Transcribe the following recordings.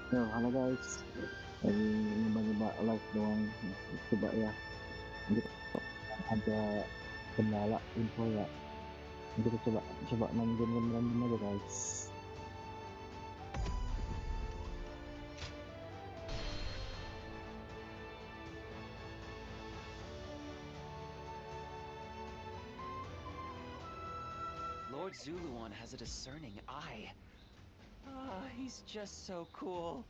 Yo, halo guys. Lagi nyoba-nyoba live doang. Coba ya. Nanti kalau ada kendala info ya. Nanti kita coba coba main game-game random aja guys. Lord Zuluan has a discerning eye. Ah, he's just so cool.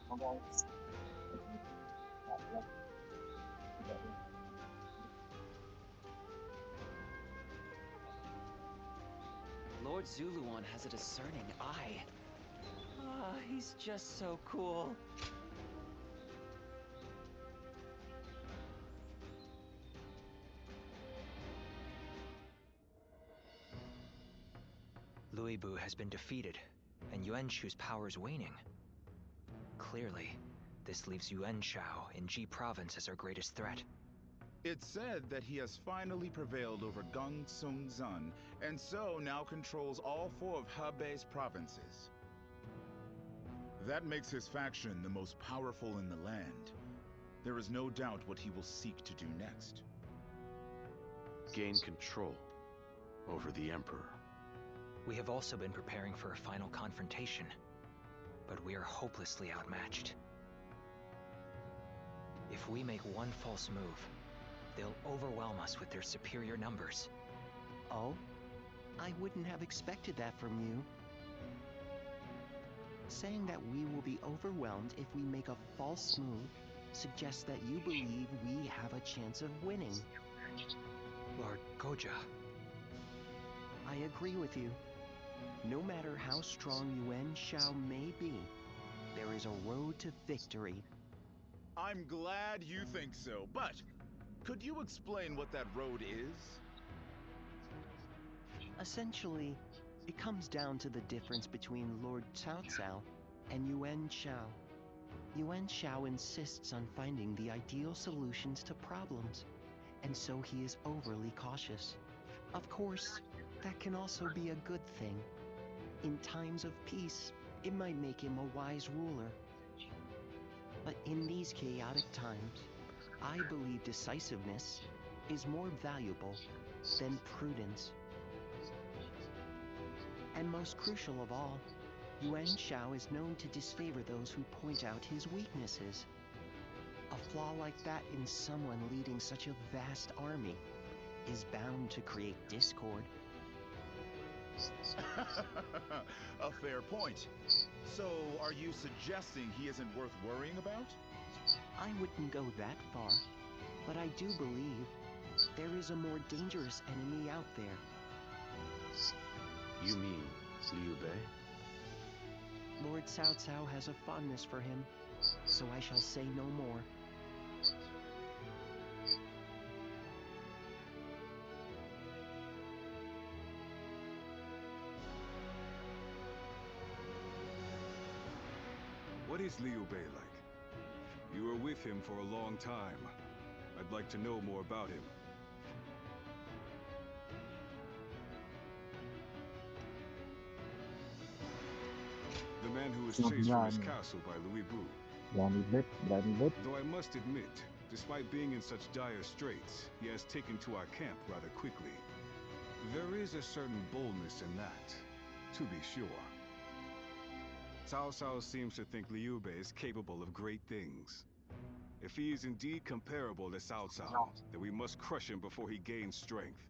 Oh guys. Live coba ya. Lord Zuluan has a discerning eye. Ah, he's just so cool. Luibu has been defeated, and Yuan-Shu's power is waning. Clearly, this leaves Yuan Shao in Ji Province as our greatest threat. It's said that he has finally prevailed over Gong Sung Zun, and so now controls all four of Hebei's provinces. That makes his faction the most powerful in the land. There is no doubt what he will seek to do next. Gain control over the Emperor. We have also been preparing for a final confrontation, but we are hopelessly outmatched. If we make one false move, they'll overwhelm us with their superior numbers. Oh? I wouldn't have expected that from you. Saying that we will be overwhelmed if we make a false move suggests that you believe we have a chance of winning. Lord Goja. I agree with you. No matter how strong Yuan Shao may be, there is a road to victory. I'm glad you think so, but could you explain what that road is? Essentially, it comes down to the difference between Lord Cao Cao and Yuan Shao. Yuan Shao insists on finding the ideal solutions to problems, and so he is overly cautious. Of course, that can also be a good thing. In times of peace, it might make him a wise ruler. But in these chaotic times, I believe decisiveness is more valuable than prudence. And most crucial of all, Yuan Shao is known to disfavor those who point out his weaknesses. A flaw like that in someone leading such a vast army is bound to create discord. A fair point. So, are you suggesting he isn't worth worrying about? I wouldn't go that far, but I do believe there is a more dangerous enemy out there. You mean Liu Bei? Lord Cao Cao has a fondness for him, so I shall say no more. What is Liu Bei like? You were with him for a long time. I'd like to know more about him. The man who was chased from his Berani, castle by Louis Bu. berani bet. Though I must admit, despite being in such dire straits, he has taken to our camp rather quickly. There is a certain boldness in that, to be sure. Cao Cao seems to think Liu Bei is capable of great things. If he is indeed comparable to Cao Cao, then we must crush him before he gains strength.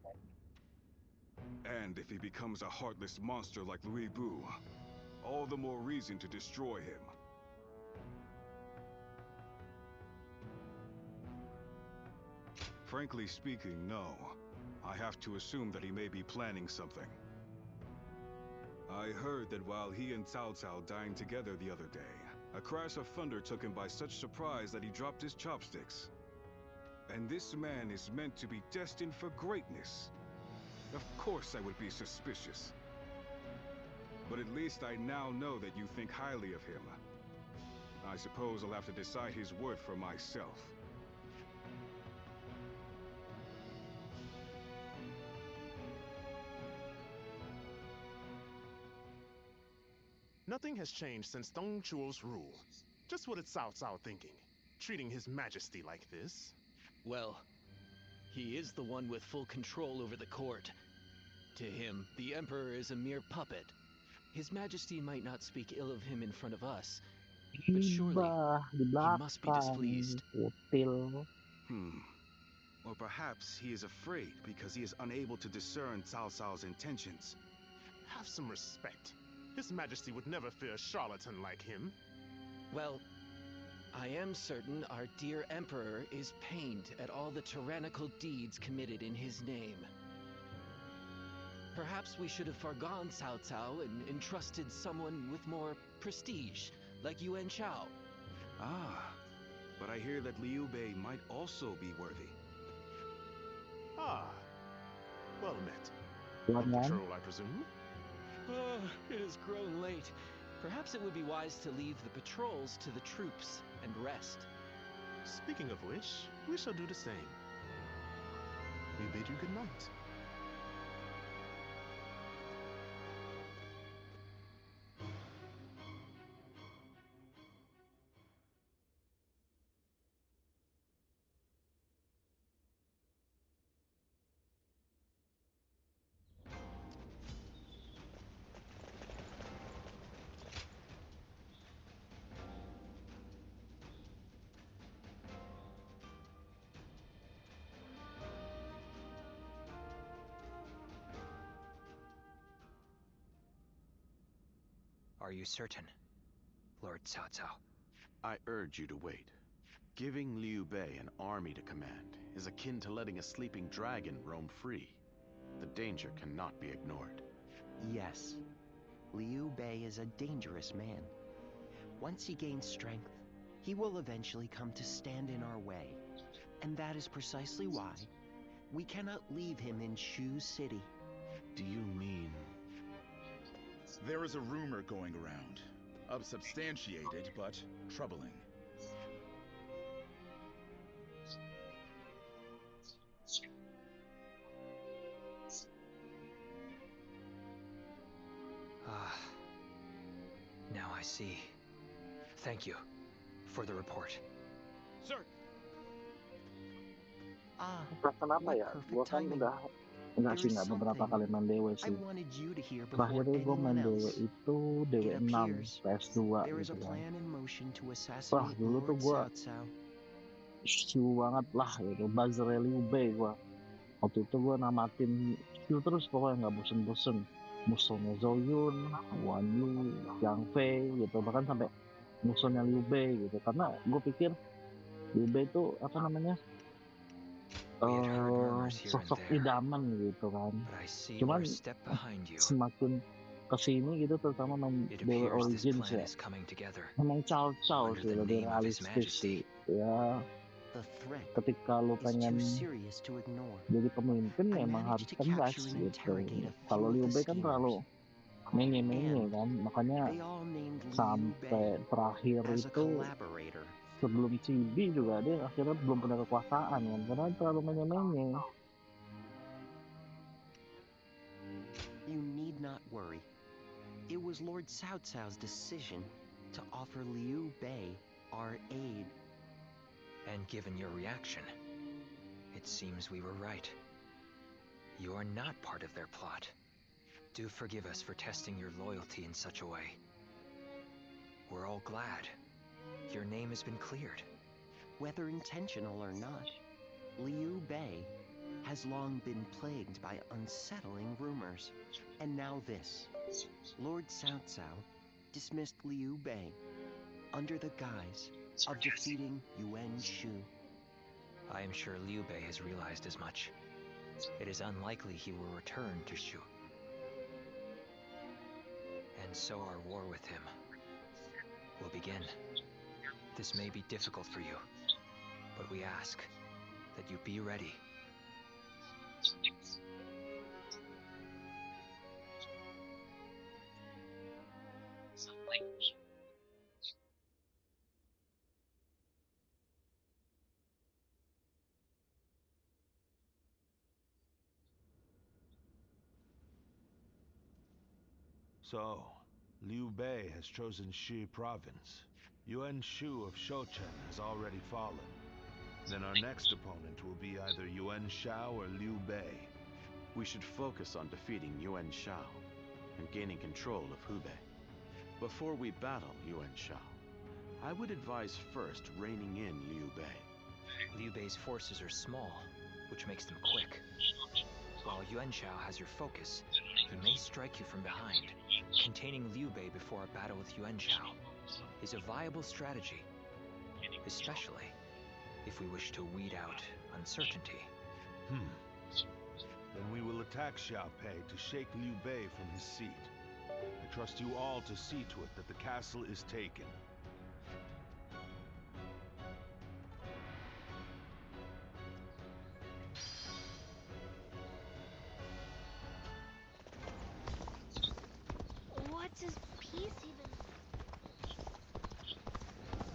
And if he becomes a heartless monster like Louis Bu, all the more reason to destroy him. Frankly speaking, no. I have to assume that he may be planning something. I heard that while he and Cao Cao dined together the other day, a crash of thunder took him by such surprise that he dropped his chopsticks. And this man is meant to be destined for greatness. Of course I would be suspicious. But at least I now know that you think highly of him. I suppose I'll have to decide his worth for myself. Nothing has changed since Dong Chuo's rule. Just what is Cao Cao thinking? Treating His Majesty like this? Well, he is the one with full control over the court. To him, the Emperor is a mere puppet. His Majesty might not speak ill of him in front of us, but surely Hibah di he must be belakang, displeased. kutil. Or perhaps he is afraid because he is unable to discern Cao Cao's intentions. Have some respect. His Majesty would never fear a charlatan like him. Well, I am certain our dear Emperor is pained at all the tyrannical deeds committed in his name. Perhaps we should have forgone Cao Cao and entrusted someone with more prestige, like Yuan Shao. Ah, but I hear that Liu Bei might also be worthy. Ah, well met. Tuan On kan? patrol, I presume? It has grown late. Perhaps it would be wise to leave the patrols to the troops and rest. Speaking of which, we shall do the same. We bid you good night. Are you certain, Lord Cao Cao? I urge you to wait. Giving Liu Bei an army to command is akin to letting a sleeping dragon roam free. The danger cannot be ignored. Yes, Liu Bei is a dangerous man. Once he gains strength, he will eventually come to stand in our way. And that is precisely why we cannot leave him in Shu City. Do you mean... There is a rumor going around. Unsubstantiated, but troubling. Ah, now I see. Thank you for the report. Sir! Ah, Entah kenapa what ya, perfect gue kan timing. udah enggak There sih, is nggak beberapa something kali main DW I sih. wanted you to hear Terakhir before tuh gue anyone main DW else. itu It DW6 appears PS2 there is gitu a kan. plan in motion to Wah, assassinate dulu tuh Lord gue Cao Cao. Shu banget lah gitu, buzzer Liu Bei gue. Waktu itu gue namatin Shu terus pokoknya nggak bosen-bosen. Musuhnya Zoyun, Wan Yu, Yang Fei gitu, bahkan sampai musuhnya Liu Bei gitu. Karena gue pikir Liu Bei itu apa namanya, We had heard murmurs here and sosok there, idaman gitu kan. but I see Cuman we're a step behind you. semakin kesini gitu, terutama main It DW appears this Origins plan ya, is coming together memang Cao under sih the lebih name of His realistis sih. Majesty. Ya, The threat ketika lu is too pengen serious to ignore. jadi pemimpin I memang harus managed to tegas capture and gitu. interrogate a Kalau few of Liu the Bei kan terlalu schemers. menye-menye And kan, makanya they all named Liu Bei sampai terakhir as a itu collaborator. sebelum Cibi juga dia akhirnya belum punya kekuasaan kan, karena terlalu menye-menye. You need not worry. It was Lord Cao Cao's decision to offer Liu Bei our aid. And given your reaction, it seems we were right. You're not part of their plot. Do forgive us for testing your loyalty in such a way. We're all glad. Your name has been cleared. Whether intentional or not, Liu Bei has long been plagued by unsettling rumors. And now this. Lord Cao Cao dismissed Liu Bei under the guise of defeating Yuan Shu. I am sure Liu Bei has realized as much. It is unlikely he will return to Shu. And so our war with him will begin. This may be difficult for you, but we ask that you be ready. So, Liu Bei has chosen Shi province. Yuan Shu of Shouchen has already fallen. Then our next opponent will be either Yuan Shao or Liu Bei. We should focus on defeating Yuan Shao and gaining control of Hubei. Before we battle Yuan Shao, I would advise first reining in Liu Bei. Liu Bei's forces are small, which makes them quick. While Yuan Shao has your focus, he may strike you from behind. Containing Liu Bei before a battle with Yuan Shao is a viable strategy, especially if we wish to weed out uncertainty. Then we will attack Xiaopei to shake Liu Bei from his seat. I trust you all to see to it that the castle is taken. What does peace even...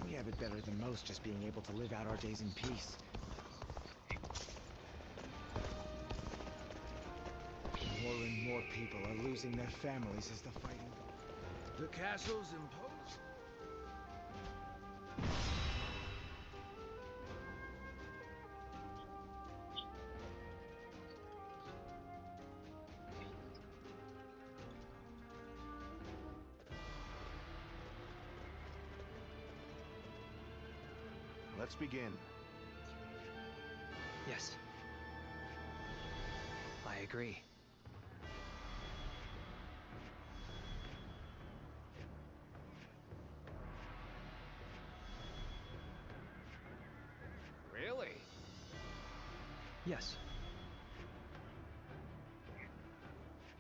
We have it better than most, just being able to live out our days in peace. More and more people are losing their families as the fighting... The castle's imposed. Let's begin. Yes. I agree. Really? Yes.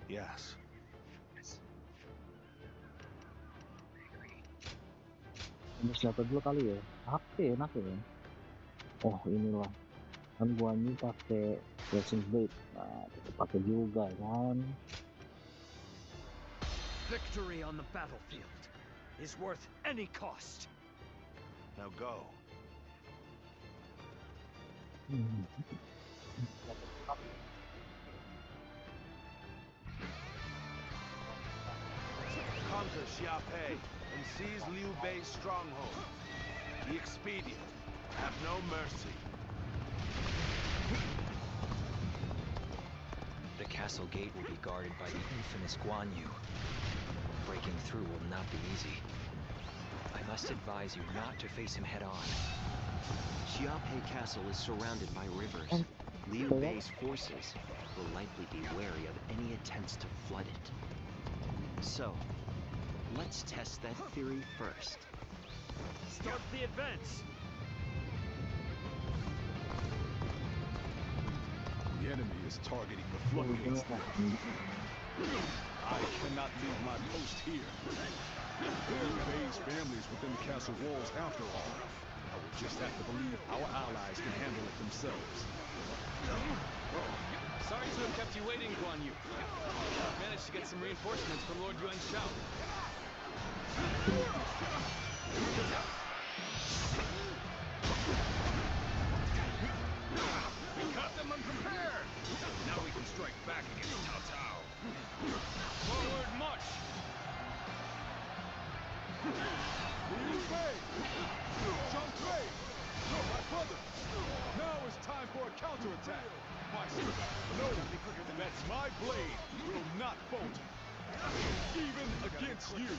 Yes. Ini siapa dulu kali ya? HP enak ya. Oh inilah. Kan gua ini pakai racing blade. Nah, kita pakai juga kan. Victory on the battlefield is worth any cost. Now go. Conquer Xiaopei and seize Liu Bei's stronghold. Be expedient. Have no mercy. The castle gate will be guarded by the infamous Guan Yu. Breaking through will not be easy. I must advise you not to face him head-on. Xiaopei Castle is surrounded by rivers. Liu Bei's forces will likely be wary of any attempts to flood it. So, let's test that theory first. Start the advance! The enemy is targeting the floodgates. I cannot leave my post here. There are Bei's families within the castle walls after all. I will just have to believe our allies can handle it themselves. Sorry to have kept you waiting, Guan Yu. I've managed to get some reinforcements from Lord Yuan Shao. We caught them unprepared! Now we can strike back against Cao Cao. Forward march! Liu Bei! Zhang Fei! My brother! Now it's time for a counterattack! My no, that's my blade will not falter. Even against you.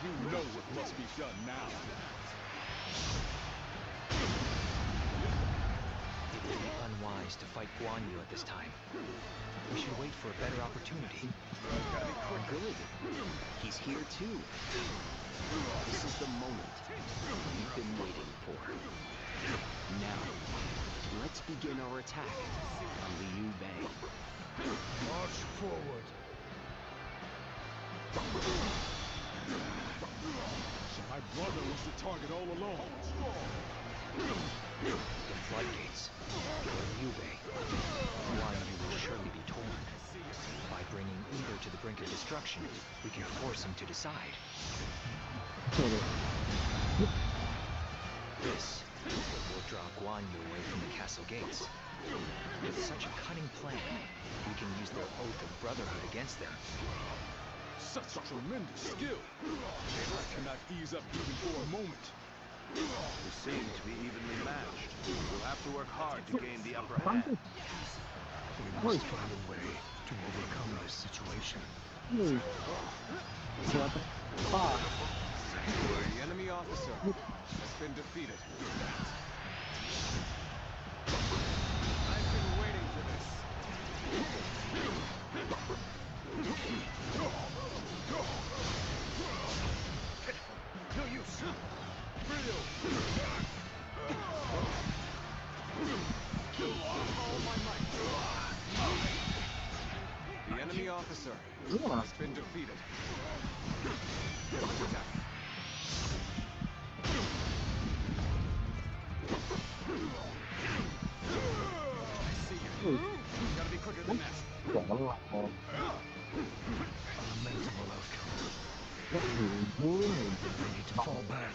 You know what must be done now. It would be unwise to fight Guan Yu at this time. We should wait for a better opportunity. Good. He's here too. This is the moment we've been waiting for. Now, let's begin our attack on Liu Bei. March forward. So my brother was the target all along. The floodgates. Or Liu Bei. Guan Yu will surely be torn. By bringing either to the brink of destruction, we can force him to decide. This will draw Guan Yu away from the castle gates. With such a cunning plan, we can use their oath of brotherhood against them. Such tremendous skill. I cannot ease up even for a moment. We seem to be evenly matched. We'll have to work hard to gain the upper hand. We must find a way to overcome this situation. The enemy officer has been defeated. I've been waiting for this. No use. All my might. The enemy officer has been defeated. Attack. I see you. Gotta be quicker than that. A lamentable outcome. We need to fall back.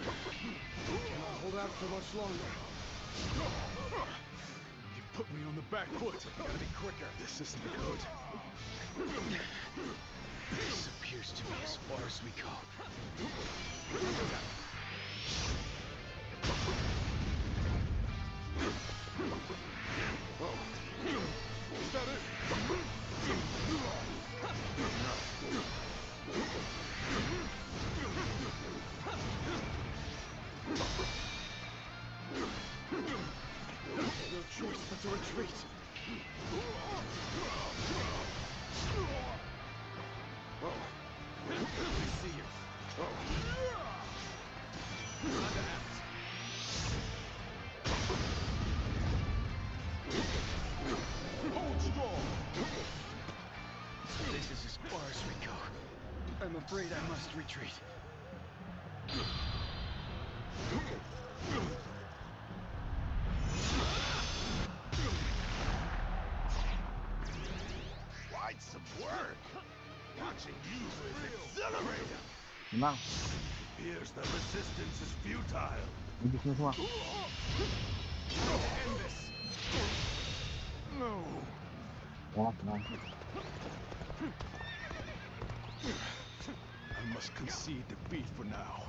Cannot hold out for much longer. You put me on the back foot. Gotta be quicker. This isn't good. This appears to be as far as we go. Is that it? No choice but to retreat. I see you. Time to act. Hold strong. This is as far as we go. I'm afraid I must retreat. Quite some work. Watching you is exhilarating. Menang. Appears the resistance is futile. Ini semua. End this. No. Tenang. I must concede defeat for now.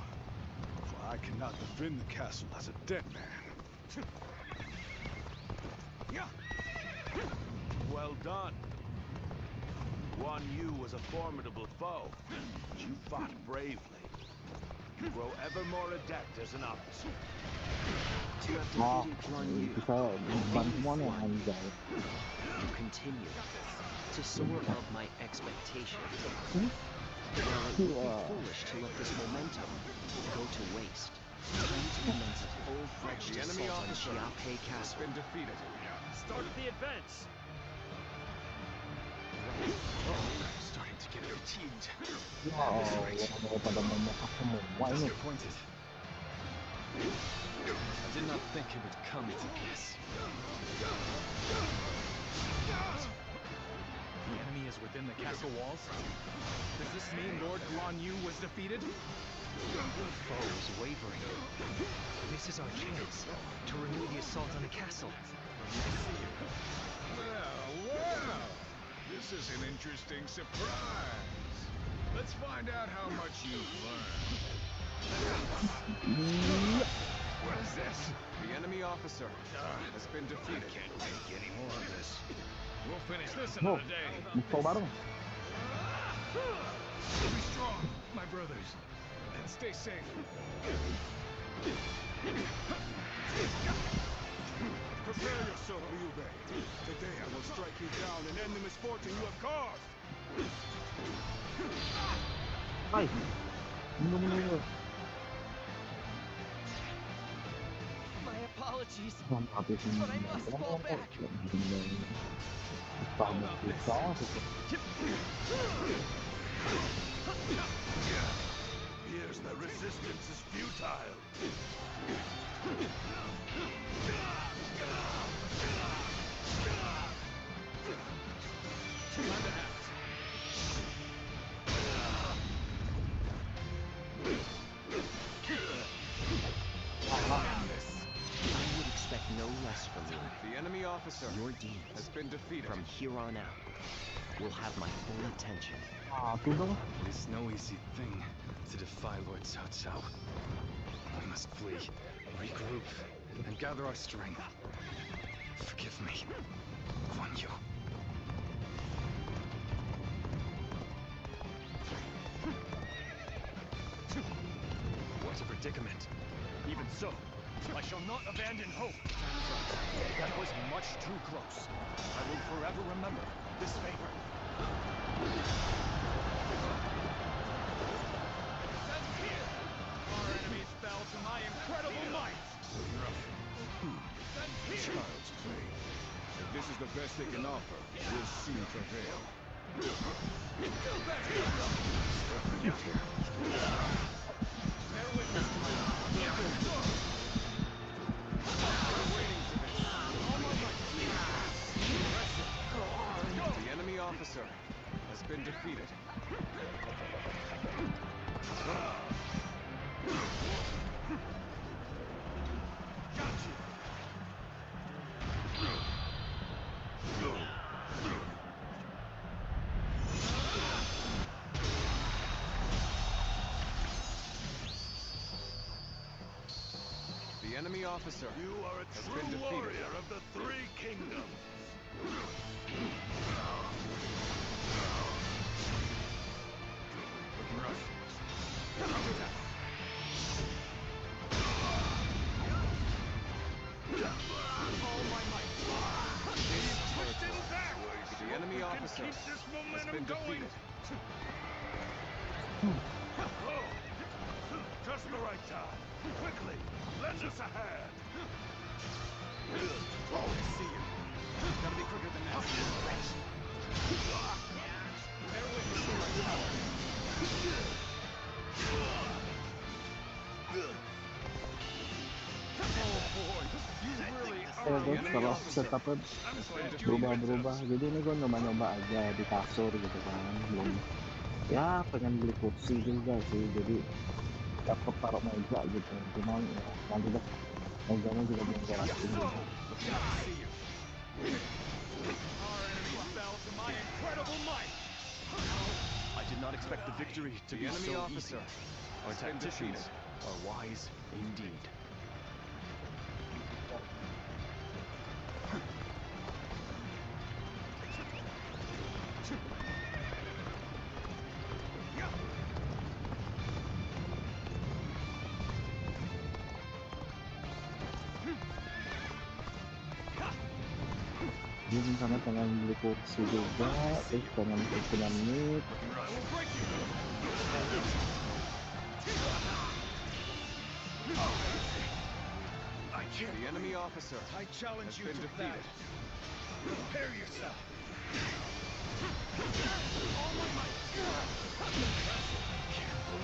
For I cannot defend the castle as a dead man. Well done. Guan Yu was a formidable foe, but you fought bravely. You grow ever more adept as an officer. To have Oh, defeated Guan Yu, bisa bantuan yang anjay. you continue to soar above my expectations. Well, it would be foolish to let this momentum go to waste. Time to commence a full-fledged The enemy assault on officer Xiaopei has Castle. been defeated. Start the advance. I'm starting to get fatigued. Pada memuka semua ini. Disappointed. I did not think it would come to this. The enemy is within the castle walls? Does this mean Lord Guan Yu was defeated? The foe is wavering. This is our chance to renew the assault on the castle. Well. This is an interesting surprise. Let's find out how much you've learned. What is this? The enemy officer has been defeated. Can't take any more of this. We'll finish this Oh, another day. musuh bareng. Be strong, my brothers, and stay safe. Prepare yourself, Liu Bei. Today I will strike you down and end the misfortune you have caused. Hai. Mundur. My apologies, Habis ini. but I must fall back. Here's the resistance is futile. Time to act. officer Your deeds, has been defeated. from here on out, will have my full attention. It is no easy thing to defy Lord Cao Cao. We must flee, regroup, and gather our strength. Forgive me, Guan Yu. What a predicament. Even so, I shall not abandon hope. That was much too close. I will forever remember this favor. Our enemies fell to my incredible might. Child's play. If this is the best they can offer, we'll soon prevail. Bear witness to my The enemy officer has been defeated. The enemy officer You are a has been true defeated. warrior of the Three Kingdoms. The enemy officer Keep this has momentum been going. defeated. Oh, just the right time. Quickly, lend us a hand. Oh, I see you. Gotta be quicker than that. Bear witness to my power. Oh boy, you really Terus setelah setupnya berubah-berubah, jadi ini gue nyoba-nyoba aja di kasur gitu kan, belum ya pengen beli kursi juga sih, jadi dapet taruh meja gitu, cuman ya nanti deh mejanya juga belum gue rapiin gitu. I did not expect the victory to be so easy. Our tacticians are wise indeed. Dia misalnya pengen beli kursi juga, terus pengen punya mic. The enemy officer I challenge you has been to defeated. battle. Prepare yourself.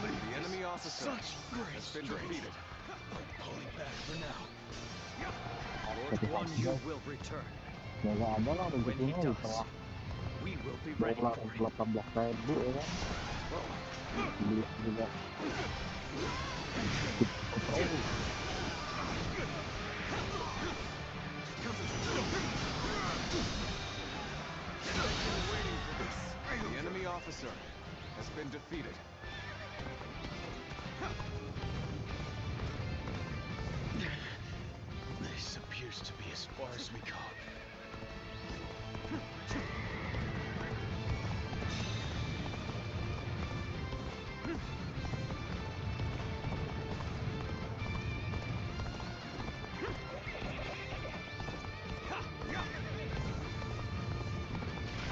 The enemy officer has been defeated. Pulling back for now. Lord Guan Yu will return. Ya gak ada lah When he rezekinya di does, tengah we will be ready for him. 18.000 ya kan, beli juga. The enemy officer has been defeated. This appears to be as far as we go.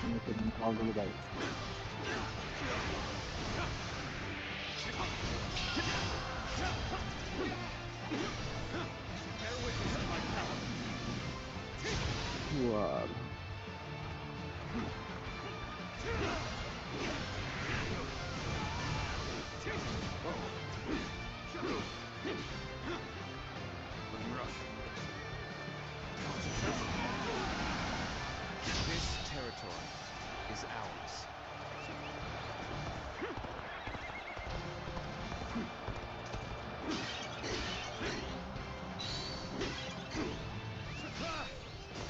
Ini kontrol dulu guys. Wah. This territory is ours.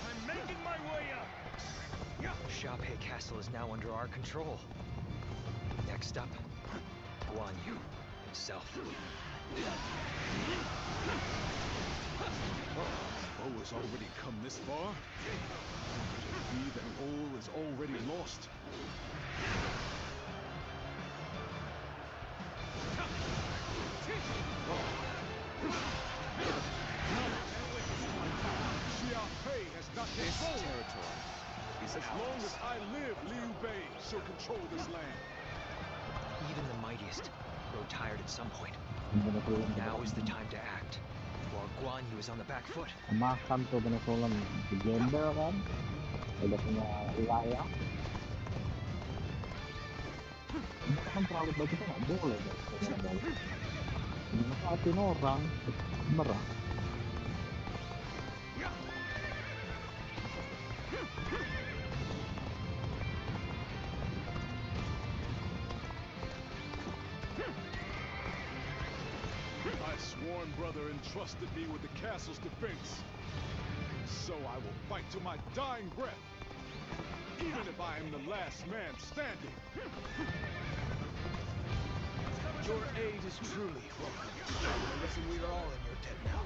I'm making castle is now under our control. Next up, Guan Yu himself. Foe has already come this far? Could it be that all is already lost? This territory is as long as I live, Liu Bei shall control this land. Even the mightiest grow tired at some point. Now is the time to act, while Guan Yu is on the back foot. Makan tuh bener-bener digembel kan, udah punya wilayah. Ini kan terlalu baik kita nggak boleh guys. Manfaatin orang, merah. My sworn brother entrusted me with the castle's defense. So I will fight to my dying breath, even if I am the last man standing. Your aid is truly welcome. Listen, we are all in your debt now.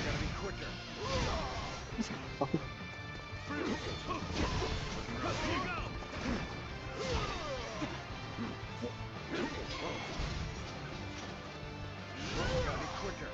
Gotta be quicker. Gotta be quicker.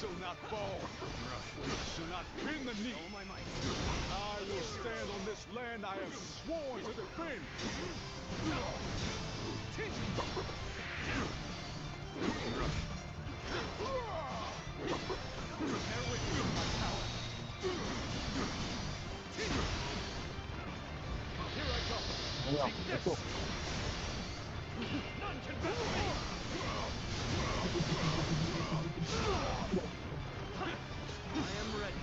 Shall not fall, shall not bend the knee. I will stand on this land I have sworn to defend. Here I come. Take this. None can battle me. I am ready.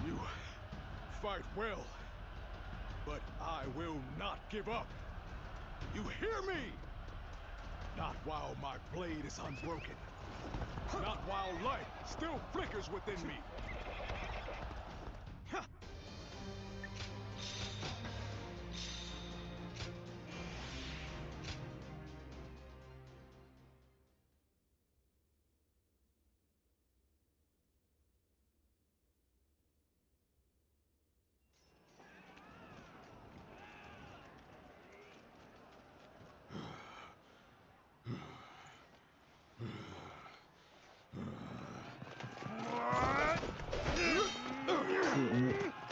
You fight well, but I will not give up. You hear me? Not while my blade is unbroken. Not while life still flickers within me.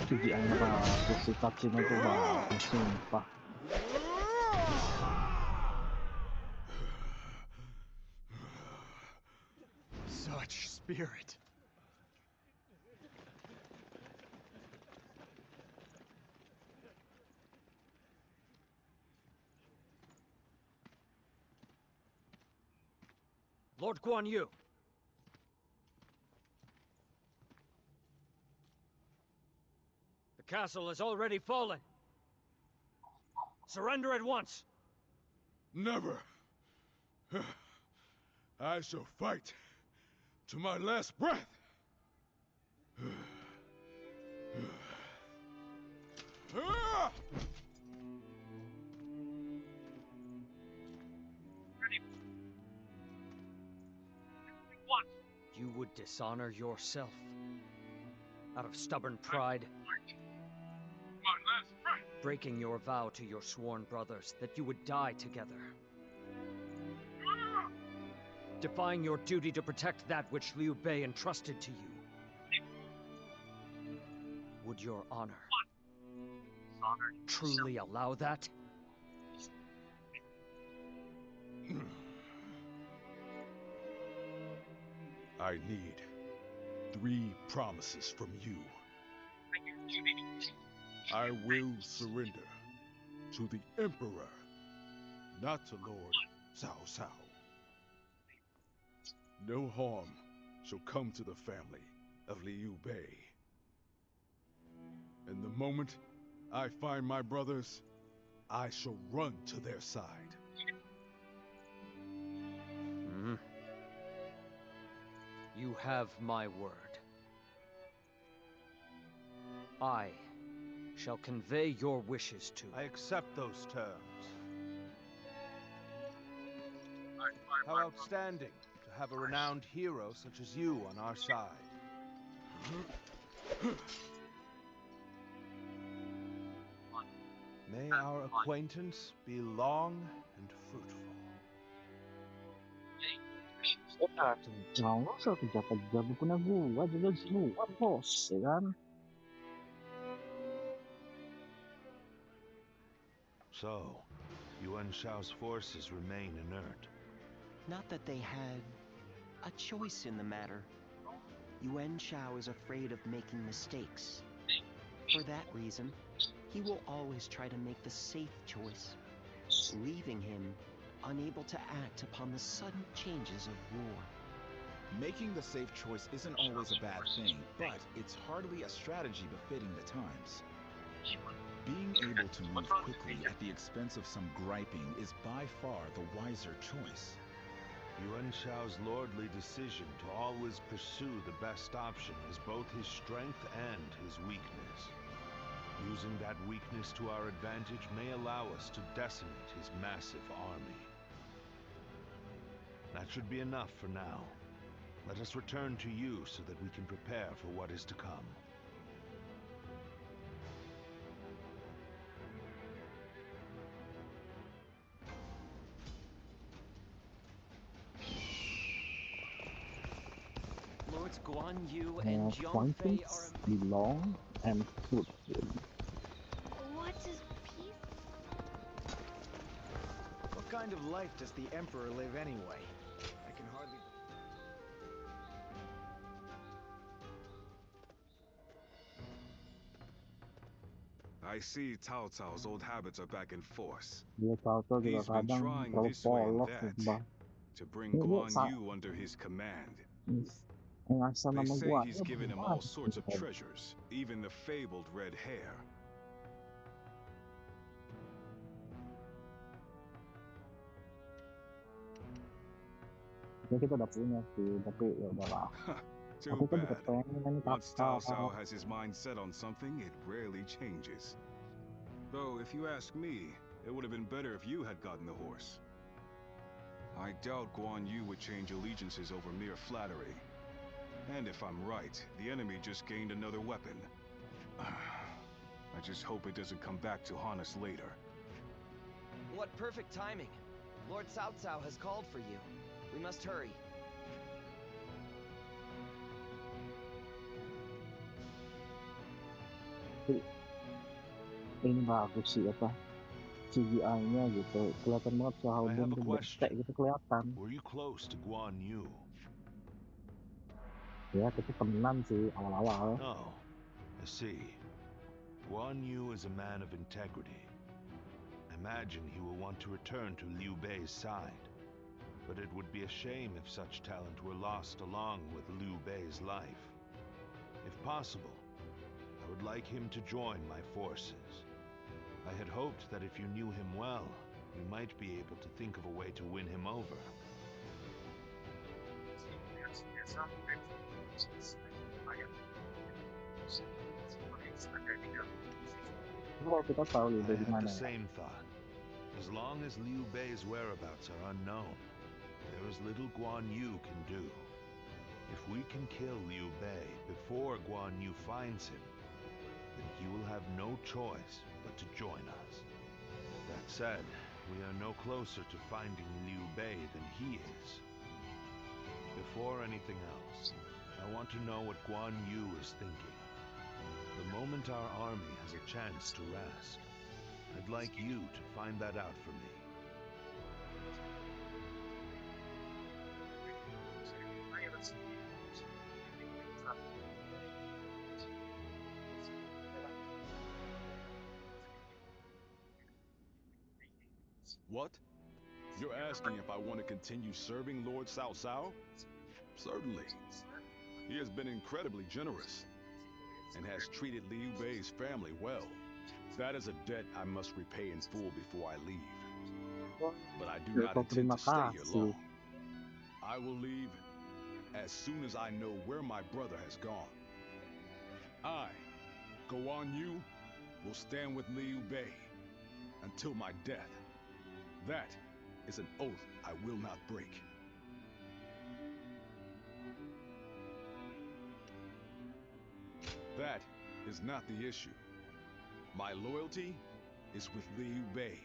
Ini yang ratus si cutscene itu bagus sumpah. Such spirit. Lord Guan Yu. The castle has already fallen. Surrender at once. Never. I shall fight to my last breath. You would dishonor yourself out of stubborn pride, breaking your vow to your sworn brothers that you would die together, defying your duty to protect that which Liu Bei entrusted to you. uphold your honor. Truly allow that? I need 3 promises from you. I will surrender to the Emperor, not to Lord Cao Cao. No harm shall come to the family of Liu Bei. And the moment I find my brothers, I shall run to their side. You have my word. I shall convey your wishes to... I accept those terms. How outstanding to have a renowned hero such as you on our side. May our acquaintance be long and fruitful. Kencang lo, soal kejam-kejam punya gua juga semua bos, ya kan? So, Yuan Shao's forces remain inert. Not that they had a choice in the matter. Yuan Shao is afraid of making mistakes. For that reason, he will always try to make the safe choice, leaving him unable to act upon the sudden changes of war. Making the safe choice isn't always a bad thing, but it's hardly a strategy befitting the times. Being able to move quickly at the expense of some griping is by far the wiser choice. Yuan Shao's lordly decision to always pursue the best option is both his strength and his weakness. Using that weakness to our advantage may allow us to decimate his massive army. That should be enough for now. Let us return to you so that we can prepare for what is to come. Lords Guan Yu and Jiang Fei are... Acquaintance, belong, and fruitful. What's his piece? What kind of life does the Emperor live anyway? I can hardly... I see Cao Cao's old habits are back in force. Dia tahu juga He's been kadang trying terlalu this way and polos that sumpah. to bring Guan Yu under his command. Ngasal They nama say gua he's given him all sorts of treasures, even the fabled red hair. Ya kita udah punya sih, tapi ya udahlah. Too Aku kan juga bad. pengen ini Once Cao kakak. Cao has his mind set on something, it rarely changes. Though, if you ask me, it would have been better if you had gotten the horse. I doubt Guan Yu would change allegiances over mere flattery. And if I'm right, the enemy just gained another weapon. I just hope it doesn't come back to haunt us later. What perfect timing! Lord Cao Cao has called for you. We must hurry. Ini bagus sih apa CGI-nya gitu, kelihatan banget I have Xiaoben a tuh betek question. gitu kelihatan. Were you close to Guan Yu? Ya kita temenan sih awal-awal. No. I see. Guan Yu is a man of integrity. I imagine he will want to return to Liu Bei's side. But it would be a shame if such talent were lost along with Liu Bei's life. If possible, I would like him to join my forces. I had hoped that if you knew him well, you might be able to think of a way to win him over. Kalau kita tahu Liu I Bei di had mana the ya. same thought. As long as Liu Bei's whereabouts are unknown, there is little Guan Yu can do. If we can kill Liu Bei before Guan Yu finds him, then he will have no choice but to join us. That said, we are no closer to finding Liu Bei than he is. Before anything else, I want to know what Guan Yu is thinking. The moment want our army has a chance to rest. I'd like you to find that out for me. What? You're asking if I want to continue serving Lord Cao Cao? Certainly. He has been incredibly generous and has treated Liu Bei's family well. That is a debt I must repay in full before I leave. But I do not intend to stay here long. I will leave as soon as I know where my brother has gone. I, Guan Yu, will stand with Liu Bei until my death. That is an oath I will not break. That is not the issue. My loyalty is with Liu Bei.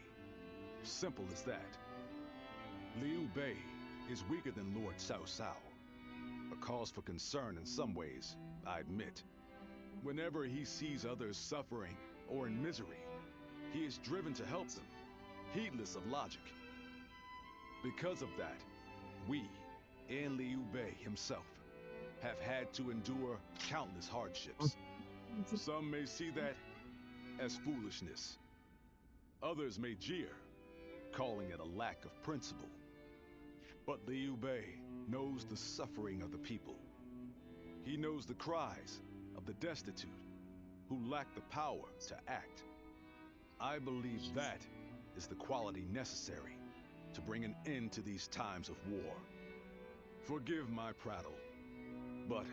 Simple as that. Liu Bei is weaker than Lord Cao Cao. A cause for concern in some ways, I admit. Whenever he sees others suffering or in misery, he is driven to help them, heedless of logic. Because of that, we, and Liu Bei himself, have had to endure countless hardships. Some may see that as foolishness. Others may jeer, calling it a lack of principle. But Liu Bei knows the suffering of the people. He knows the cries of the destitute who lack the power to act. I believe that is the quality necessary to bring an end to these times of war. Forgive my prattle, but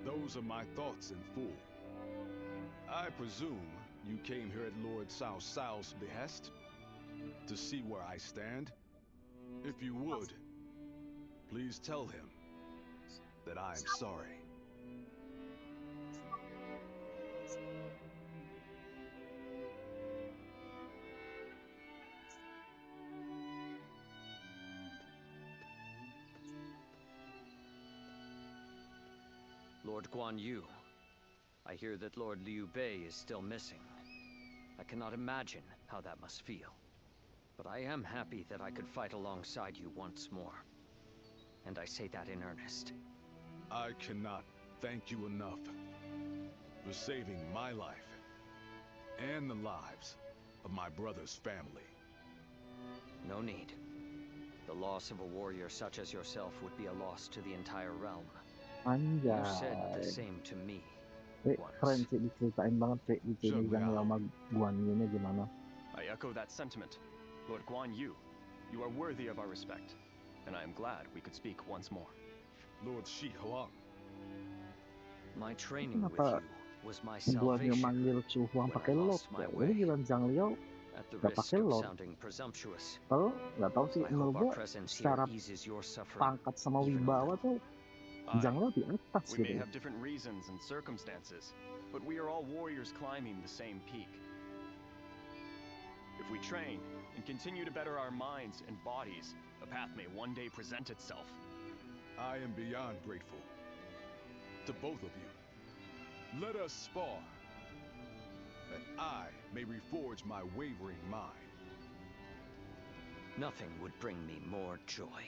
those are my thoughts in full. I presume you came here at Lord Cao Cao's behest to see where I stand? If you would, please tell him that I am sorry. Lord Guan Yu, I hear that Lord Liu Bei is still missing. I cannot imagine how that must feel. But I am happy that I could fight alongside you once more. And I say that in earnest. I cannot thank you enough for saving my life and the lives of my brother's family. No need. The loss of a warrior such as yourself would be a loss to the entire realm. You said the Anjay. same to me Keren once. sih, diceritain banget sih di sini Zhang Liao sama Guan Yu-nya gimana. I echo that sentiment. Lord Guan Yu, you are worthy of our respect, and I am glad we could speak once more. Lord Shi Huang. My training with Kenapa you was my Guan Yu salvation manggil Chu Huang when I pakai lo? lost my Ini way. giliran Zhang Liao At the gak risk pakai of lo. sounding presumptuous, Kalau nggak tahu sih, I menurut hope our gua presence here secara eases your suffering pangkat sama even a wibawa little. tuh Zhang Liao di atas We may gitu. have different reasons and circumstances, but we are all warriors climbing the same peak. If we train and continue to better our minds and bodies, a path may one day present itself. I am beyond grateful to both of you. Let us spar, that I may reforge my wavering mind. Nothing would bring me more joy.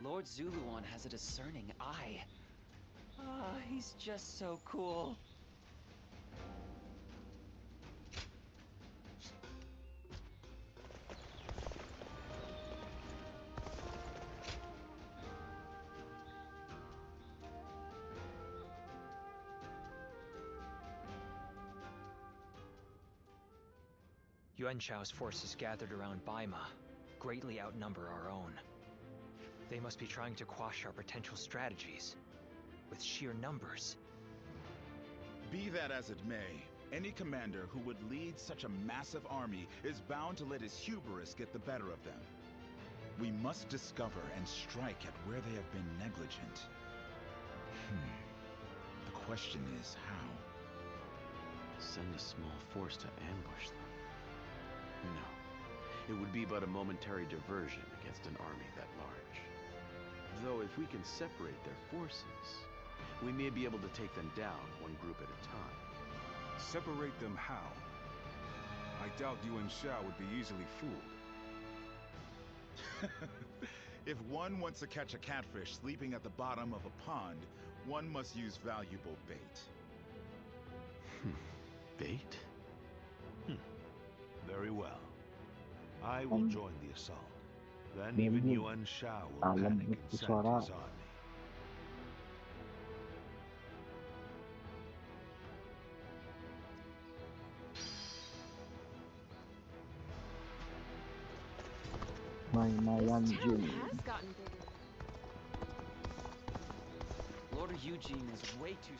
Lord Zuluan has a discerning eye. Ah, he's just so cool. Yuan Shao's forces gathered around Baima greatly outnumber our own. They must be trying to quash our potential strategies with sheer numbers. Be that as it may, any commander who would lead such a massive army is bound to let his hubris get the better of them. We must discover and strike at where they have been negligent. The question is how? Send a small force to ambush them? No. It would be but a momentary diversion against an army that large. if we can separate their forces, we may be able to take them down one group at a time. Separate them how? I doubt Yuan Shao would be easily fooled. If one wants to catch a catfish sleeping at the bottom of a pond, one must use valuable bait. Bait? Very well. I will join the assault. Then even Yuan Shao will panic and send his army. This town has gotten bigger. Lord Eugene is way too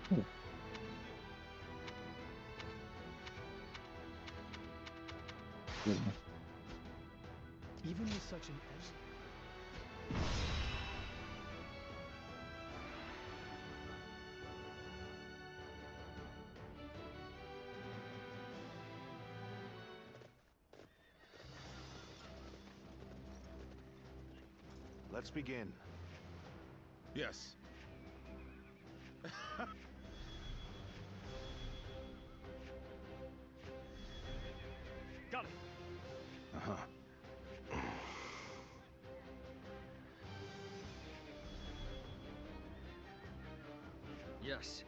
strict. Even with such an Let's begin. Yes. Got it. Yes.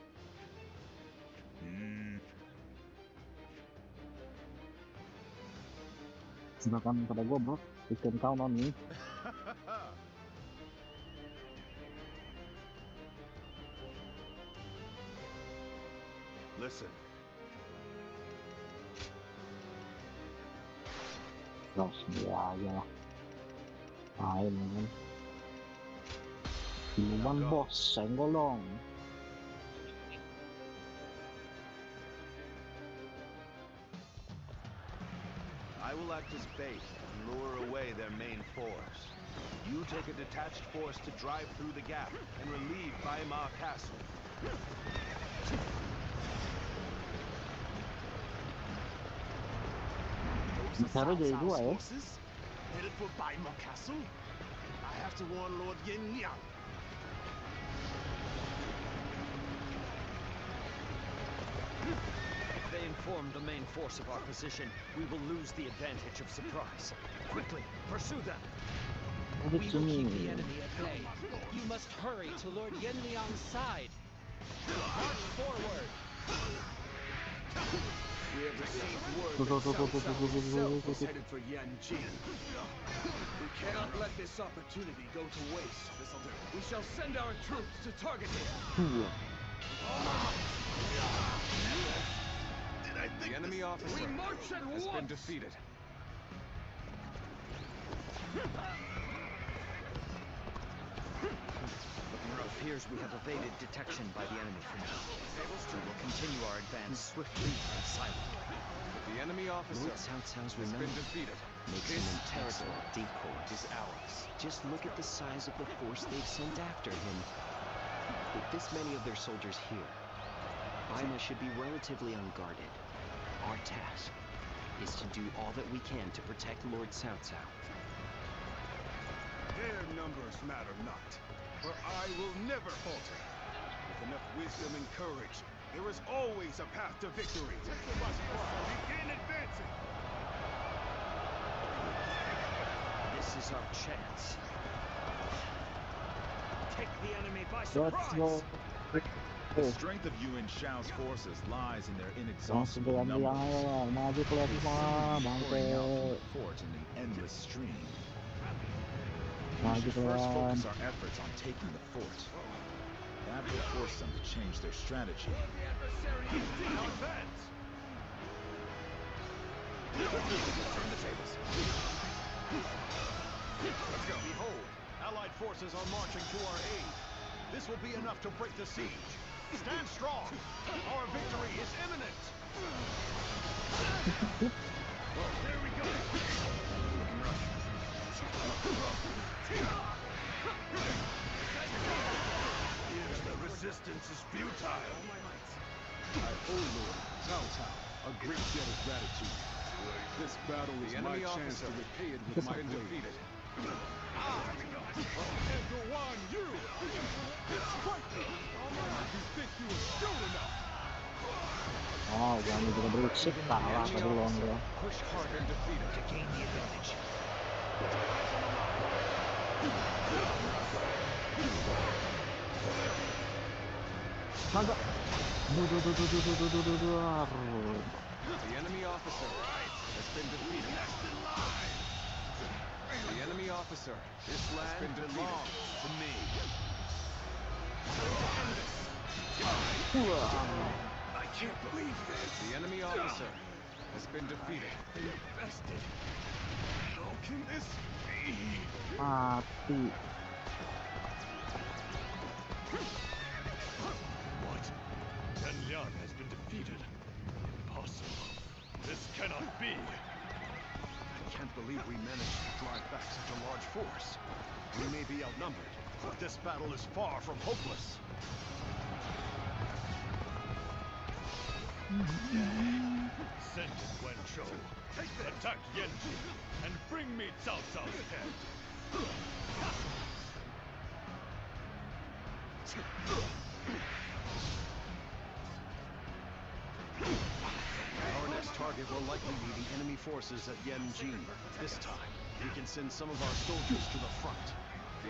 Silakan pada gue, bro. You can count on me. Listen. Terus dia aja lah. Main kan. Siluman bos, senggolong. I will act as bait and lure away their main force. You take a detached force to drive through the gap and relieve Baimar Castle. Those are Cao Cao's forces headed for Baimar Castle. I have to warn Lord Yin Liang. If they inform the main force of our position, we will lose the advantage of surprise. Quickly, pursue them! We will keep the enemy at bay. You must hurry to Lord Yenliang's side. March forward! We have received word that Cao Cao himself is headed for Yanjin. We cannot let this opportunity go to waste. We shall send our troops to target him. The enemy officer has been defeated. It appears we have evaded detection by the enemy for now. We will continue our advance swiftly and silently. The enemy officer Lord Cao Cao's has been remember defeated. makes him an excellent decoy. His allies. Just look at the size of the force they've sent after him. With this many of their soldiers here, Baima should be relatively unguarded. Our task is to do all that we can to protect Lord Cao Cao. Their numbers matter not, for I will never falter. With enough wisdom and courage, there is always a path to victory. Begin advancing! This is our chance. Take the enemy by surprise! The strength of Yuan Shao's forces lies in their inexhaustible numbers. Maju keluar rumah, Pouring out from bangke. the fort in the endless stream. We Maju should first keluar. focus our efforts on taking the fort. That will force them to change their strategy. Turn the tables. Let's go. Behold, Allied forces are marching to our aid. This will be enough to break the siege. Stand strong. Our victory is imminent. There we go! The resistance is futile. I owe Lord Cao Cao a great debt of gratitude. This battle is my chance to repay it with my blade. And the one you! Strike me! You think you are good enough? Oh, jangan juga berisik kalah tadi lawan gua. Push harder to gain the advantage. Naga. The enemy officer has been defeated. The enemy officer, this land belongs to me. I can't believe this. The enemy officer has been defeated. Infested. How can this be? Mati. What? Yan has been defeated. Impossible. This cannot be. I can't believe we managed to drive back such a large force. We may be outnumbered, but this battle is far from hopeless. Send in Guanzhou. Attack Yanji and bring me Cao Cao's head. Our next target will likely be the enemy forces at Yanji. This time, we can send some of our soldiers to the front.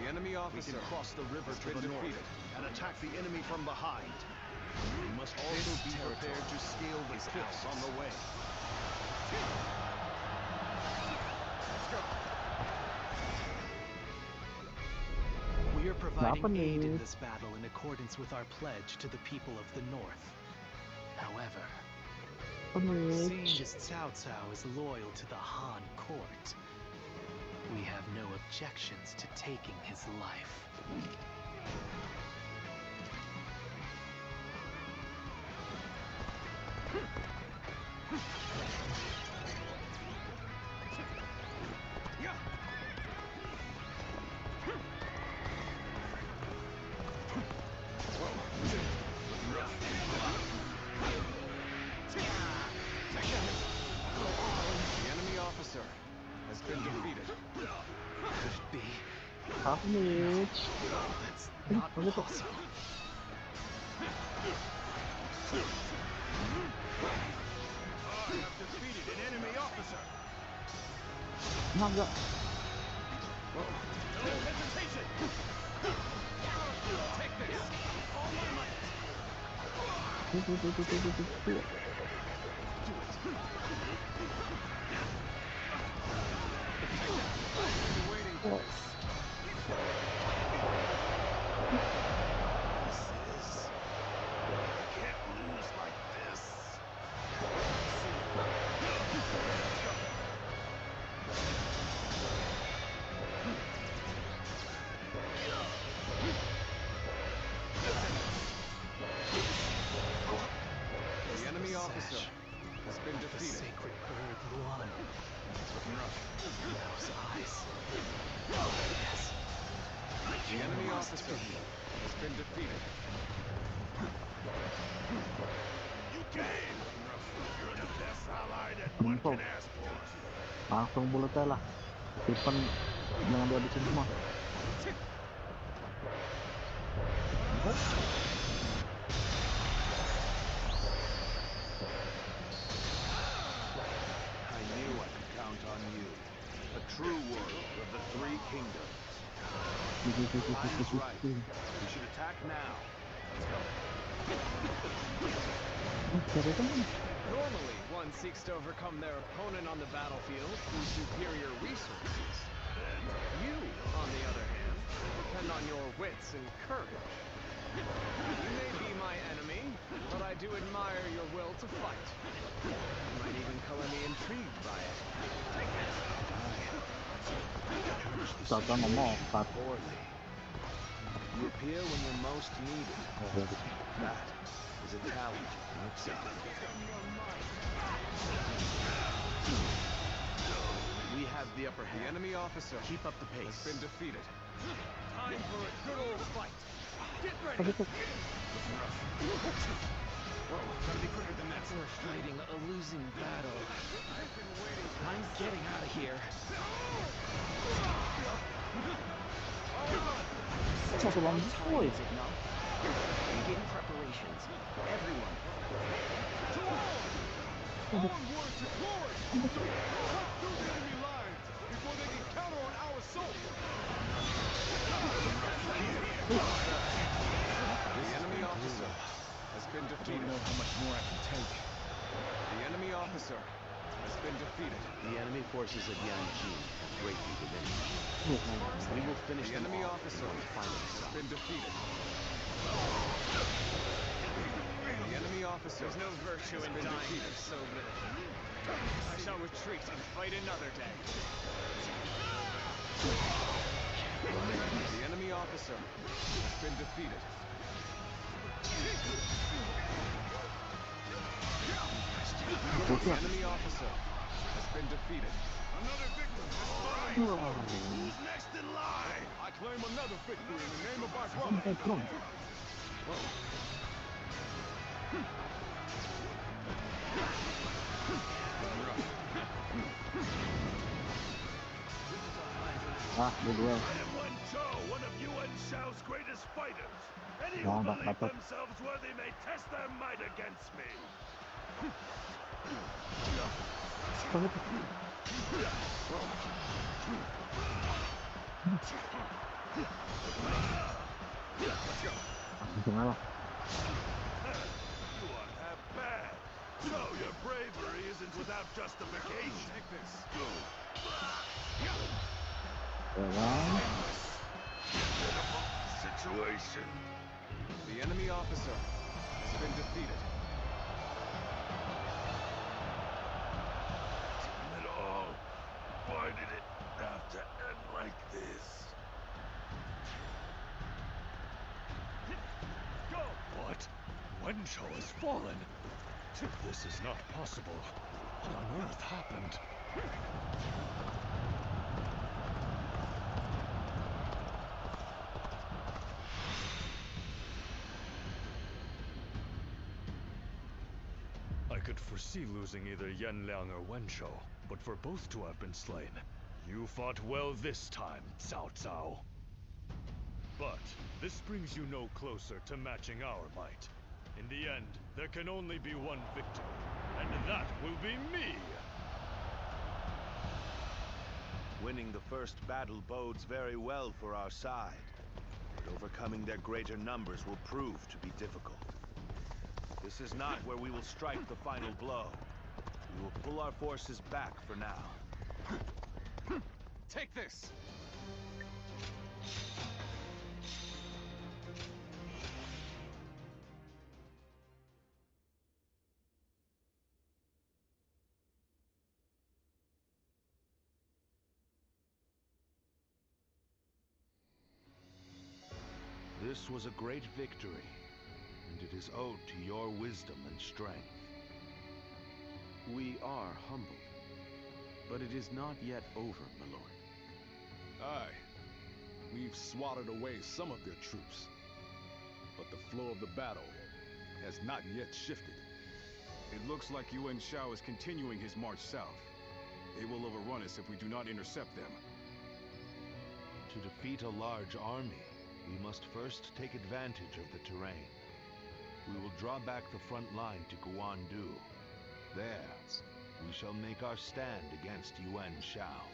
The enemy officer We can cross the river has to been the north defeated. and attack the enemy from behind. We must also be prepared to scale the cliffs on the way. Let's go. We are providing Kenapa aid in nih? this battle in accordance with our pledge to the people of the North. However, seeing as Cao Cao is loyal to the Han court, we have no objections to taking his life. The enemy officer has been defeated. Could it be? Apa nih? That's not possible. I have defeated an enemy officer. Naga. No hesitation. Take this. All my might. Waiting for this. Can't lose like this. The enemy officer has been The defeated. sacred bird Luan. Those eyes. Yes. The enemy Must officer be. has been defeated. You came. You're the best ally that one can ask for. Langsung bulutnya lah. Stephen jangan dihabisin semua. I knew I could count on you. A true warrior of the three kingdoms. Time is right. We should attack now. Let's go. Normally, one seeks to overcome their opponent on the battlefield through superior resources. You, on the other hand, depend on your wits and courage. You may be my enemy, but I do admire your will to fight. You might even color me intrigued by it. Take this! Cao Cao ngomong kat. You appear when you're most needed. That is a talent in itself. We have the upper hand. The enemy officer Keep up the pace. has been defeated. Time for a good old fight. Get ready! Whoa, gotta be quicker than that. We're fighting a losing battle. I'm getting out of here. satu What lagi. time Woi. is it now? Begin preparations. Everyone. Onward to glory! Cut through the enemy lines before they can counter on our assault! The enemy officer has been I don't defeated. know how much more I can take. The enemy officer has been defeated. The enemy forces at Yanjin have greatly diminished. We will finish The them enemy off officer before the final has stop. been defeated. The enemy officer. There's no virtue has in been dying defeated. for so little. I shall retreat and fight another day. The enemy officer has been defeated. The enemy officer has been defeated. Another victim has fallen. Who's next in line? I claim another victory in the name of my brother. Ah, berdua. I am Wen Chou, one of Yuan Shao's greatest fighters. Any who Jangan believe dapat. themselves worthy may test their might against me. Jangan lah. You are half bad. So your bravery isn't without justification. Take this. Ya kan? Situation. The enemy officer has been defeated. Damn it all. Why did it have to end like this? Go! What? Wen Chou has fallen. This is not possible. What on earth happened? I could foresee losing either Yan Liang or Wen Chou, but for both to have been slain, you fought well this time, Cao Cao. But this brings you no closer to matching our might. In the end, there can only be one victor, and that will be me! Winning the first battle bodes very well for our side, but overcoming their greater numbers will prove to be difficult. This is not where we will strike the final blow. We will pull our forces back for now. Take this! This was a great victory, and it is owed to your wisdom and strength. We are humbled, but it is not yet over, my lord. Aye. We've swatted away some of their troops. But the flow of the battle has not yet shifted. It looks like Yuan Shao is continuing his march south. They will overrun us if we do not intercept them. To defeat a large army, we must first take advantage of the terrain. We will draw back the front line to Guandu. There, we shall make our stand against Yuan Shao.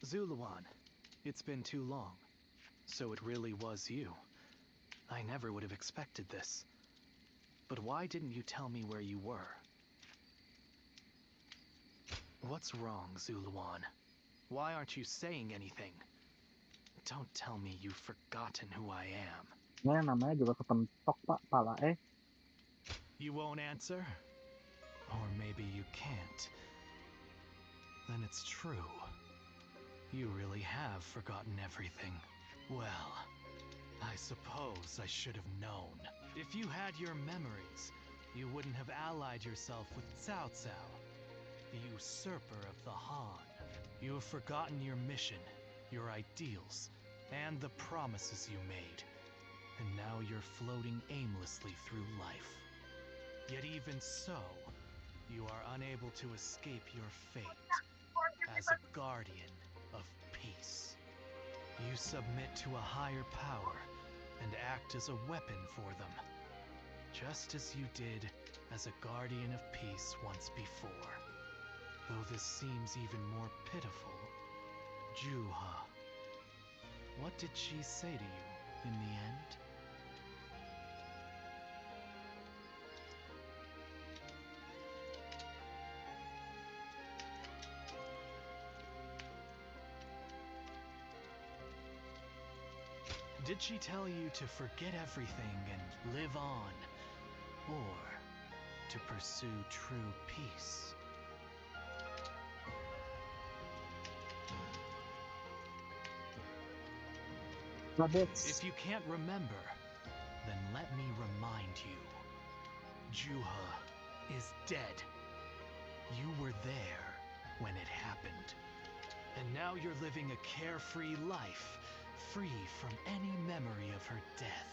Zuluan, it's been too long. So it really was you. I never would have expected this. But why didn't you tell me where you were? What's wrong, Zuluan? Why aren't you saying anything? Don't tell me you've forgotten who I am. Ya namanya juga kepentok pak, pala You won't answer? Or maybe you can't. Then it's true. You really have forgotten everything. Well, I suppose I should have known. If you had your memories, you wouldn't have allied yourself with Cao Cao, the usurper of the Han. You have forgotten your mission, your ideals, and the promises you made. And now you're floating aimlessly through life. Yet even so, you are unable to escape your fate as a guardian of peace. You submit to a higher power and act as a weapon for them, just as you did as a guardian of peace once before. Though this seems even more pitiful, Juha, what did she say to you in the end? Did she tell you to forget everything and live on? Or to pursue true peace? If you can't remember, then let me remind you. Juha is dead. You were there when it happened. And now you're living a carefree life, free from any memory of her death.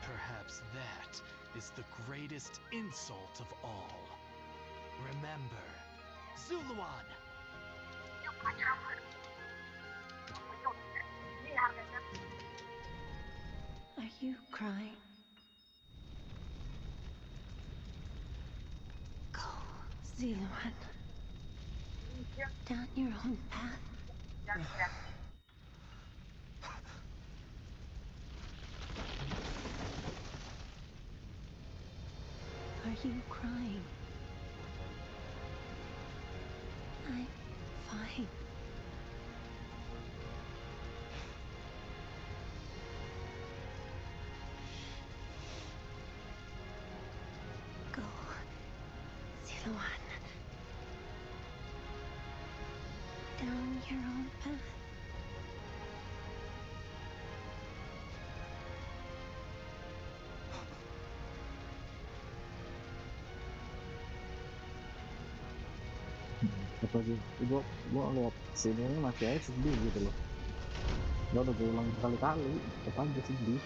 Perhaps that is the greatest insult of all. Remember, Zuluan! Are you crying? Go, Ziluan. Down your own path. Are you crying? I'm fine. Go, Ziluan. Down your own path. Apalagi gua lihat sini ini masih aja sedih gitu loh. Gua udah ulang berkali-kali, tetap aja sedih.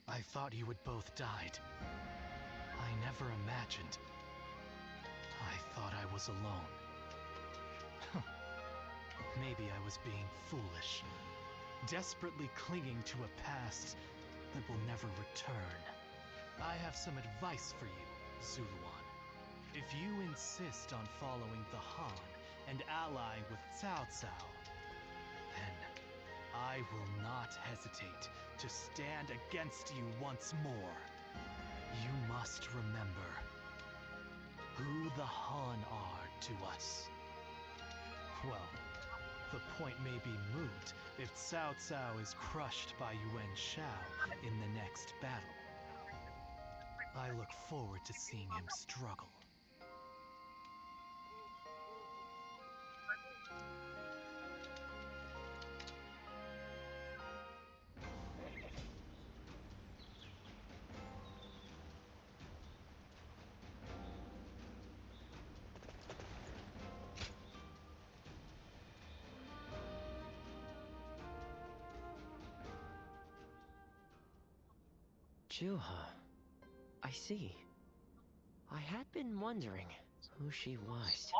I thought you had both died. I never imagined. I thought I was alone. Maybe I was being foolish, desperately clinging to a past that will never return. I have some advice for you, Zuluan. If you insist on following the Han and ally with Cao Cao, then I will not hesitate to stand against you once more. You must remember who the Han are to us. Well, the point may be moot if Cao Cao is crushed by Yuan Shao in the next battle. I look forward to seeing him struggle. Juha, I see. I had been wondering who she was,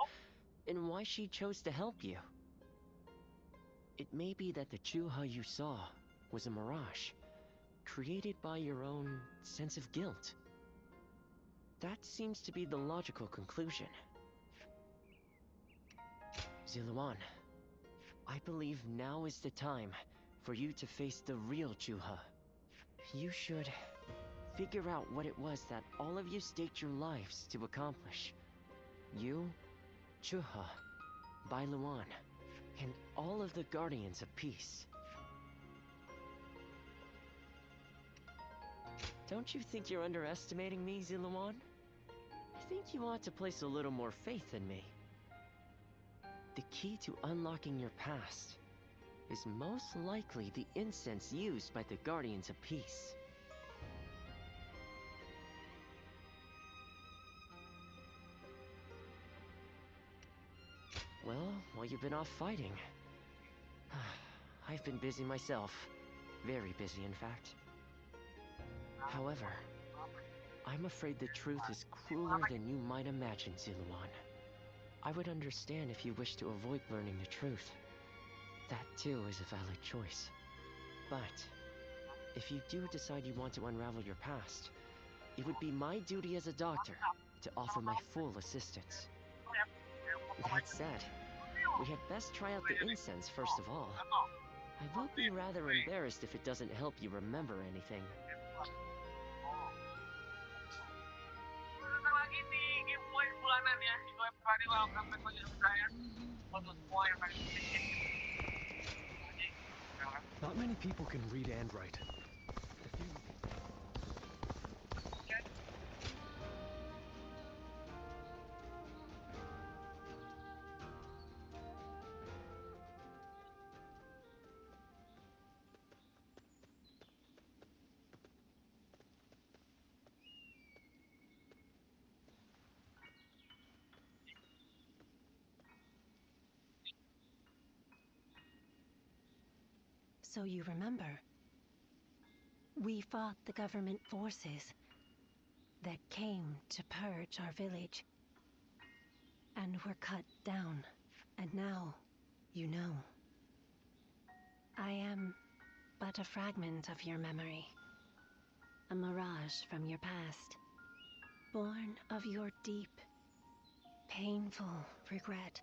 and why she chose to help you. It may be that the Chuha you saw was a mirage, created by your own sense of guilt. That seems to be the logical conclusion. Ziluan, I believe now is the time for you to face the real Chuha. You should figure out what it was that all of you staked your lives to accomplish. You, Chuha, Bailuan, and all of the Guardians of Peace. Don't you think you're underestimating me, Ziluan? I think you ought to place a little more faith in me. The key to unlocking your past is most likely the incense used by the Guardians of Peace. Well, while you've been off fighting, I've been busy myself. Very busy, in fact. However, I'm afraid the truth is crueler than you might imagine, Ziluan. I would understand if you wish to avoid learning the truth. That too is a valid choice. But if you do decide you want to unravel your past, it would be my duty as a doctor to offer my full assistance. That said, we had best try out the incense first of all. I will be rather embarrassed if it doesn't help you remember anything. Not many people can read and write. So you remember, we fought the government forces that came to purge our village, and were cut down, and now you know. I am but a fragment of your memory, a mirage from your past, born of your deep, painful regret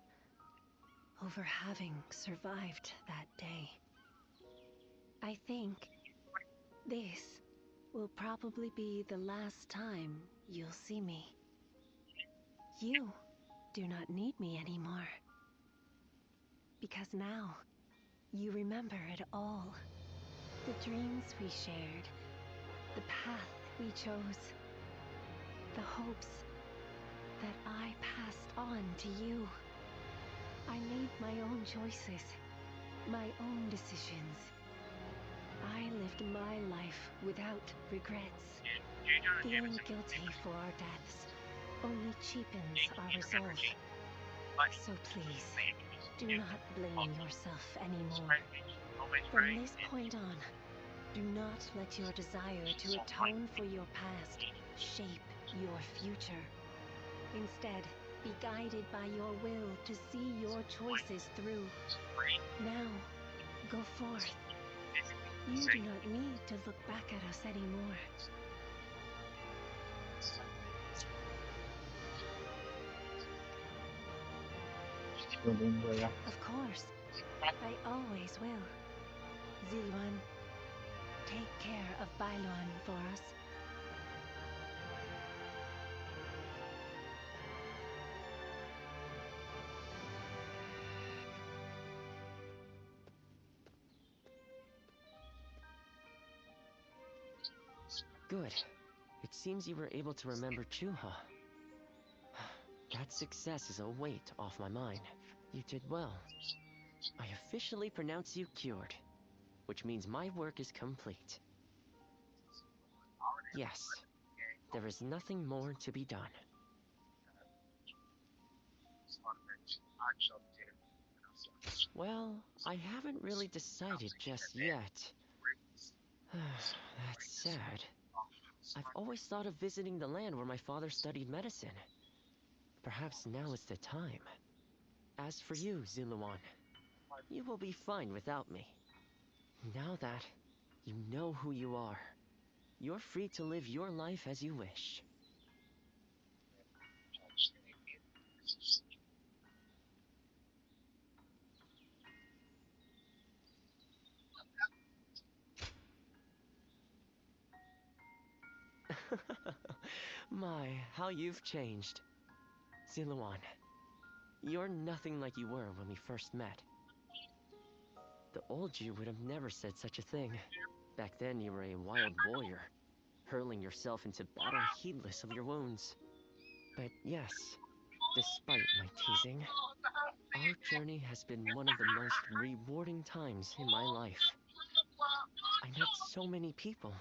over having survived that day. I think this will probably be the last time you'll see me. You do not need me anymore, because now you remember it all. The dreams we shared, the path we chose, the hopes that I passed on to you. I made my own choices, my own decisions. I lived my life without regrets. Feeling guilty for our deaths only cheapens our resolve. So please, do not blame yourself anymore. From this point on, do not let your desire to atone for your past shape your future. Instead, be guided by your will to see your choices through. Now, go forth. You do not need to look back at us anymore. Of course. I always will. Ziluan, take care of Bailuan for us. Good. It seems you were able to remember Chuha. That success is a weight off my mind. You did well. I officially pronounce you cured, which means my work is complete. Yes, there is nothing more to be done. Well, I haven't really decided just yet. That's sad. I've always thought of visiting the land where my father studied medicine. Perhaps now is the time. As for you, Ziluan, you will be fine without me. Now that you know who you are, you're free to live your life as you wish. My, how you've changed. Ziluan, you're nothing like you were when we first met. The old you would have never said such a thing. Back then you were a wild warrior, hurling yourself into battle heedless of your wounds. But yes, despite my teasing, our journey has been one of the most rewarding times in my life. I met so many people,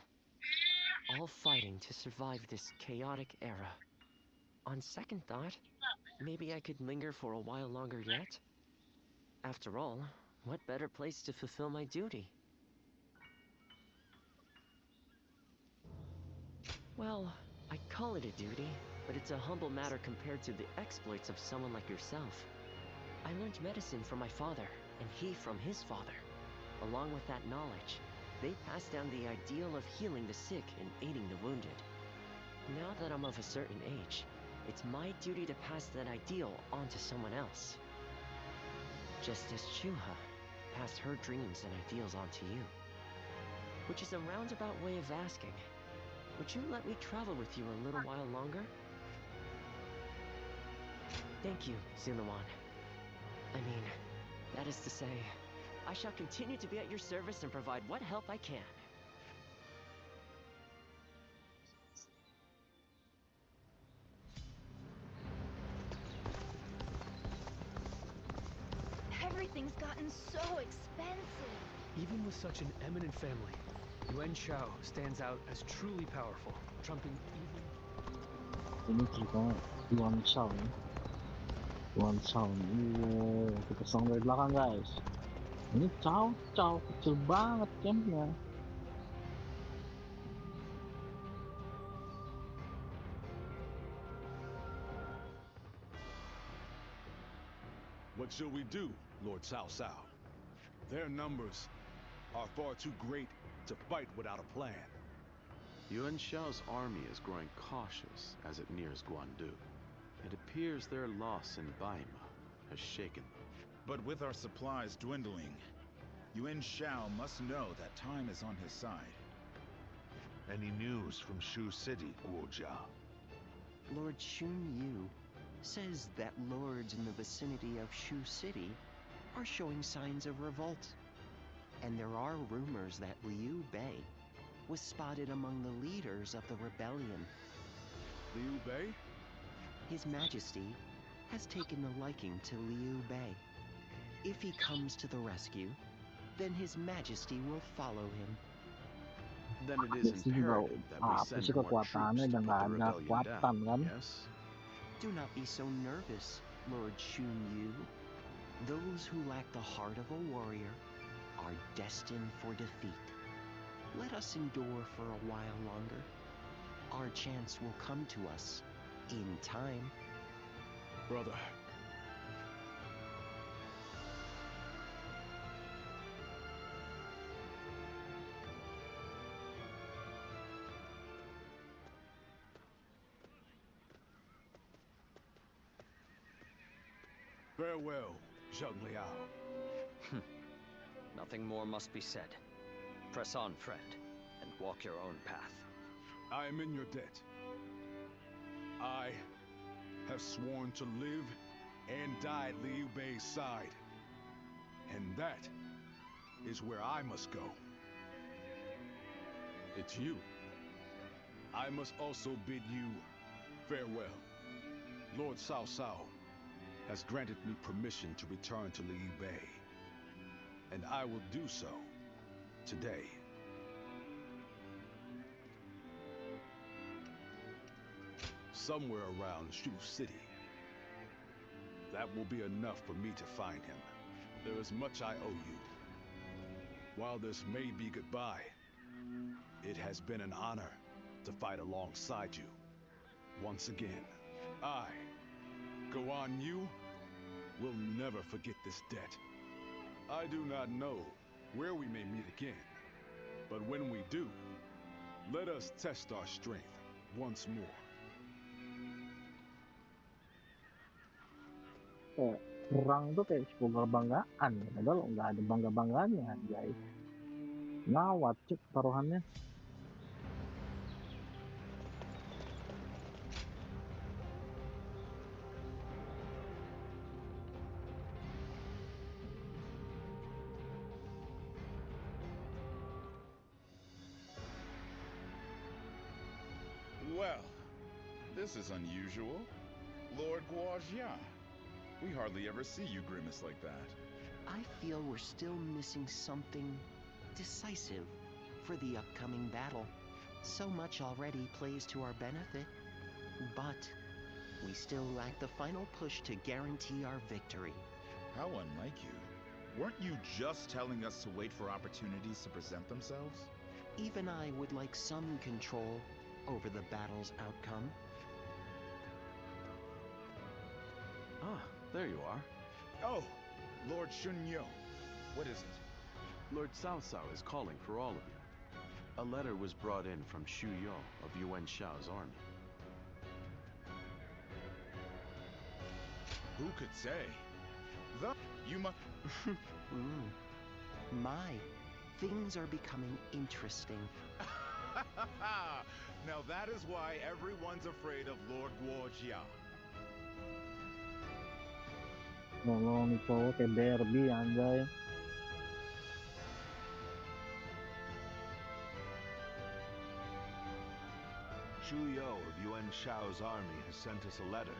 all fighting to survive this chaotic era. On second thought, maybe I could linger for a while longer yet? After all, what better place to fulfill my duty? Well, I call it a duty, but it's a humble matter compared to the exploits of someone like yourself. I learned medicine from my father, and he from his father. Along with that knowledge, they passed down the ideal of healing the sick and aiding the wounded. Now that I'm of a certain age, it's my duty to pass that ideal on to someone else. Just as Shuha passed her dreams and ideals on to you. Which is a roundabout way of asking, would you let me travel with you a little while longer? Thank you, Ziluan. I mean, that is to say, I shall continue to be at your service and provide what help I can. Everything's gotten so expensive. Even with such an eminent family, Yuan Shao stands out as truly powerful, trumping even... Ini ceritanya Yuan Shao nih. Yuan Shao nih. Kita serang dari belakang guys. Ini Cao kecil banget campnya. What shall we do, Lord Cao Cao? Their numbers are far too great to fight without a plan. Yuan Shao's army is growing cautious as it nears Guandu. It appears their loss in Baima has shaken them. But with our supplies dwindling, Yuan Shao must know that time is on his side. Any news from Shu City, Guojia? Lord Xun Yu says that lords in the vicinity of Shu City are showing signs of revolt. And there are rumors that Liu Bei was spotted among the leaders of the rebellion. Liu Bei? His Majesty has taken a liking to Liu Bei. If he comes to the rescue, then His Majesty will follow him. Then it is imperative that we send more troops to put the rebellion down, yes? Do not be so nervous, Lord Xun Yu. Those who lack the heart of a warrior are destined for defeat. Let us endure for a while longer. Our chance will come to us in time. Brother. Farewell, Zheng Liao. Nothing more must be said. Press on, friend, and walk your own path. I am in your debt. I have sworn to live and die at Liu Bei's side. And that is where I must go. It's you. I must also bid you farewell. Lord Cao Cao has granted me permission to return to Liu Bei. And I will do so today. Somewhere around Shu City. That will be enough for me to find him. There is much I owe you. While this may be goodbye, it has been an honor to fight alongside you. Once again, I, Guan Yu, will never forget this debt. I do not know where we may meet again, but when we do, let us test our strength once more. Kayak perang tuh kayak sebuah kebanggaan, padahal nggak ada bangga-bangganya, guys. Ngawat cek taruhannya. Well, this is unusual. Lord Guajia. We hardly ever see you grimace like that. I feel we're still missing something decisive for the upcoming battle. So much already plays to our benefit, but we still lack the final push to guarantee our victory. How unlike you. Weren't you just telling us to wait for opportunities to present themselves? Even I would like some control over the battle's outcome. Ah, there you are. Oh, Lord Shunyo. What is it? Lord Cao Cao is calling for all of you. A letter was brought in from Shu Yo of Yuan Shao's army. Who could say? You must... My, things are becoming interesting. Now that is why everyone's afraid of Lord Guojia. Ngomong nih cowok kayak derby anjay. Shu Yo of Yuan Shao's army has sent us a letter.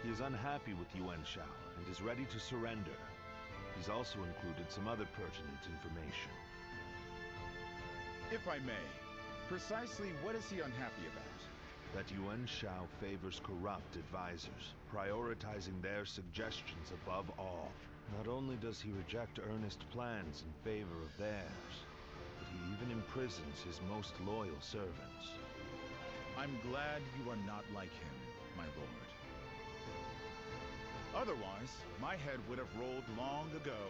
He is unhappy with Yuan Shao and is ready to surrender. He's also included some other pertinent information. If I may, precisely what is he unhappy about? That Yuan Shao favors corrupt advisors, prioritizing their suggestions above all. Not only does he reject earnest plans in favor of theirs, but he even imprisons his most loyal servants. I'm glad you are not like him, my lord. Otherwise, my head would have rolled long ago.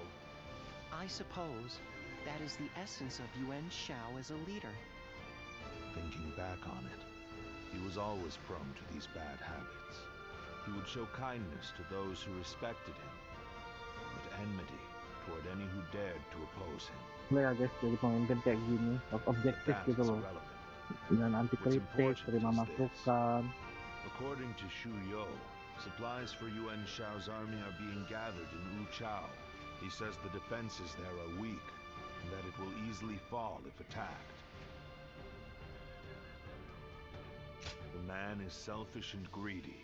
I suppose that is the essence of Yuan Shao as a leader. Thinking back on it, he was always prone to these bad habits. He would show kindness to those who respected him, but enmity toward any who dared to oppose him. Ya guys, jadi pemimpin kayak gini, objektif That gitu is loh. irrelevant. Dan anti What's kritik, important terima is masukan. According to Shu Yo, supplies for Yuan Shao's army are being gathered in Wu Chao. He says the defenses there are weak, and that it will easily fall if attacked. The man is selfish and greedy,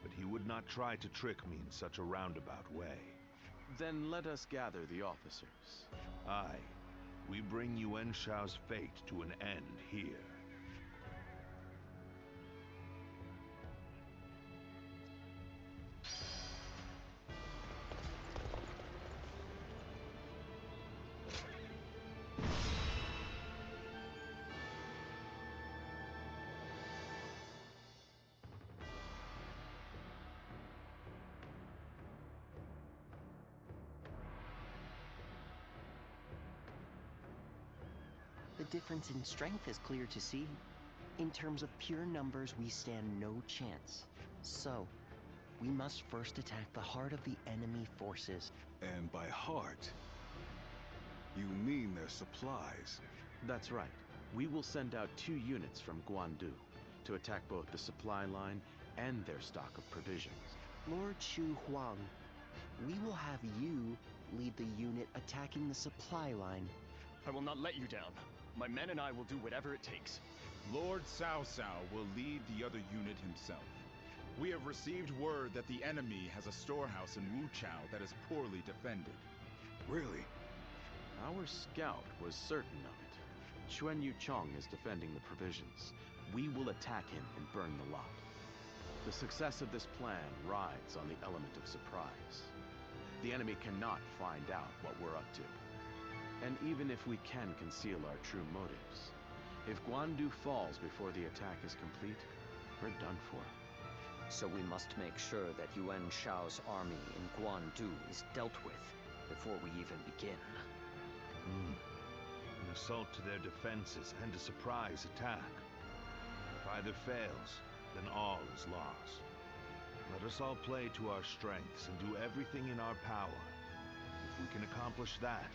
but he would not try to trick me in such a roundabout way. Then let us gather the officers. Aye, we bring Yuan Shao's fate to an end here. The difference in strength is clear to see. In terms of pure numbers, we stand no chance. So, we must first attack the heart of the enemy forces. And by heart, you mean their supplies. That's right. We will send out 2 units from Guandu to attack both the supply line and their stock of provisions. Lord Shu Huang, we will have you lead the unit attacking the supply line. I will not let you down. My men and I will do whatever it takes. Lord Cao Cao will lead the other unit himself. We have received word that the enemy has a storehouse in Wu Chao that is poorly defended. Really? Our scout was certain of it. Xuan Yu Chong is defending the provisions. We will attack him and burn the lot. The success of this plan rides on the element of surprise. The enemy cannot find out what we're up to. And even if we can conceal our true motives, If Guandu falls before the attack is complete, we're done for. So we must make sure that Yuan Shao's army in Guandu is dealt with before we even begin. An assault to their defenses and a surprise attack. If either fails, then all is lost. Let us all play to our strengths and do everything in our power. If we can accomplish that,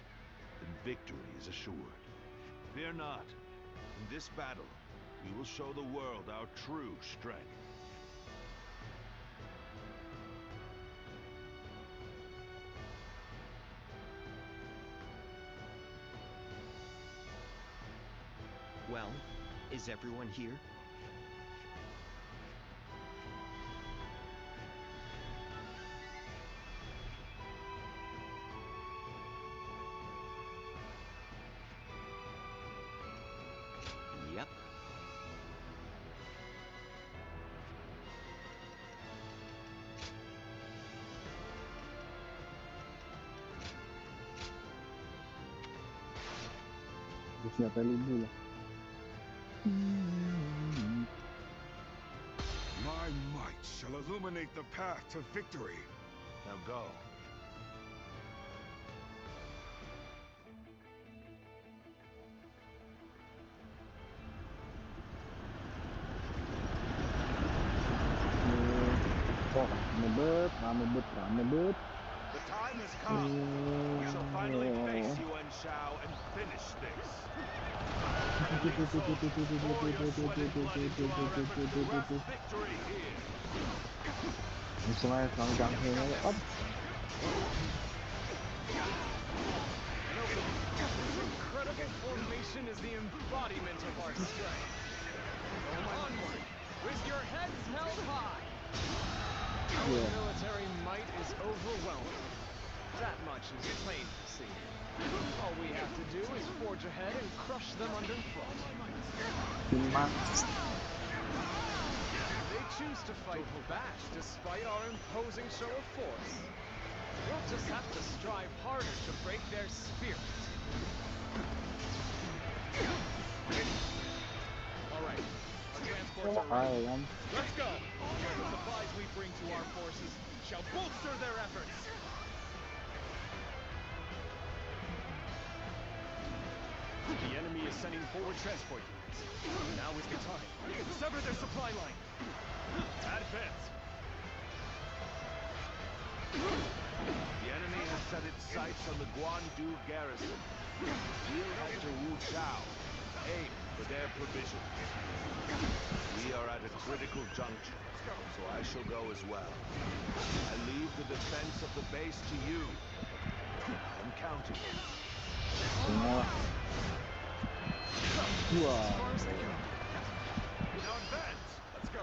then victory is assured. Fear not. In this battle, we will show the world our true strength. Well, is everyone here? Yep. Siapa libu lah. My might shall illuminate the path to victory. Now go. Ramebet. The time has come. We shall finally face Yuan Shao and finish this. Pour your sweat and blood into our effort to wrest victory here. This incredible formation is the embodiment of our strength. Onward, with your heads held high. Our military might is overwhelming. That much is plain to see. All we have to do is forge ahead and crush them underfoot. They choose to fight back despite our imposing show of force. We'll just have to strive harder to break their spirit. Alright, our transports are ready. Let's go! The supplies we bring to our forces shall bolster their efforts. The enemy is sending forward transport units. Now is the time. Sever their supply line. Advance. The enemy has set its sights on the Guandu garrison. We'll head to Wu Chao. Aim for their provisions. We are at a critical juncture, so I shall go as well. I leave the defense of the base to you. I'm counting. As far as they can. Now advance. Let's go.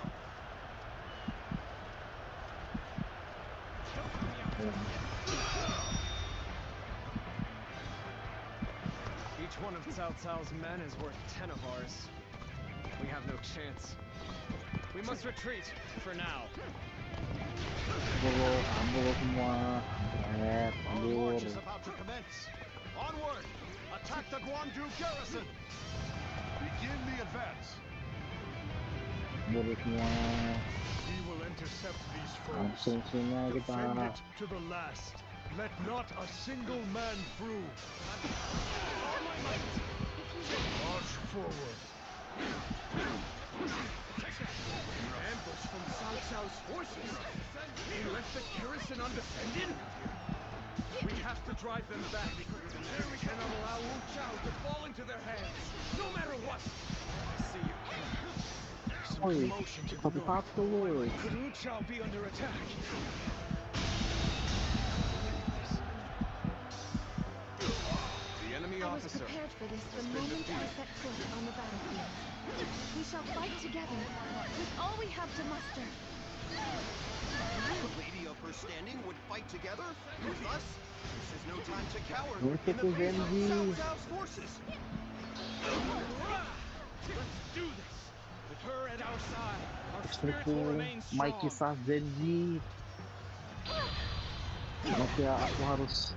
Each one of Cao Cao's men is worth 10 of ours. We have no chance. We must retreat, for now. Our march is about to commence. Onward! Attack the Guandu garrison! Begin the advance. We will intercept these foes. Defend it to the last. Let not a single man through. All my might. March forward. Ambush from Cao Cao's forces. They left the garrison undefended? We have to drive them back. We cannot allow Wu Chao to fall into their hands, no matter what. See you. Some commotion to the north. Could Wu Chao be under attack? The enemy officer. I was prepared for this the moment I set foot on the battlefield. We shall fight together, with all we have to muster. The Lady of her standing would fight together with us? This is no time to cower in the face of Cao Cao's forces. Let's do this. With her at our side, our spirits will remain strong. My kisah Zenji. Masih aku harus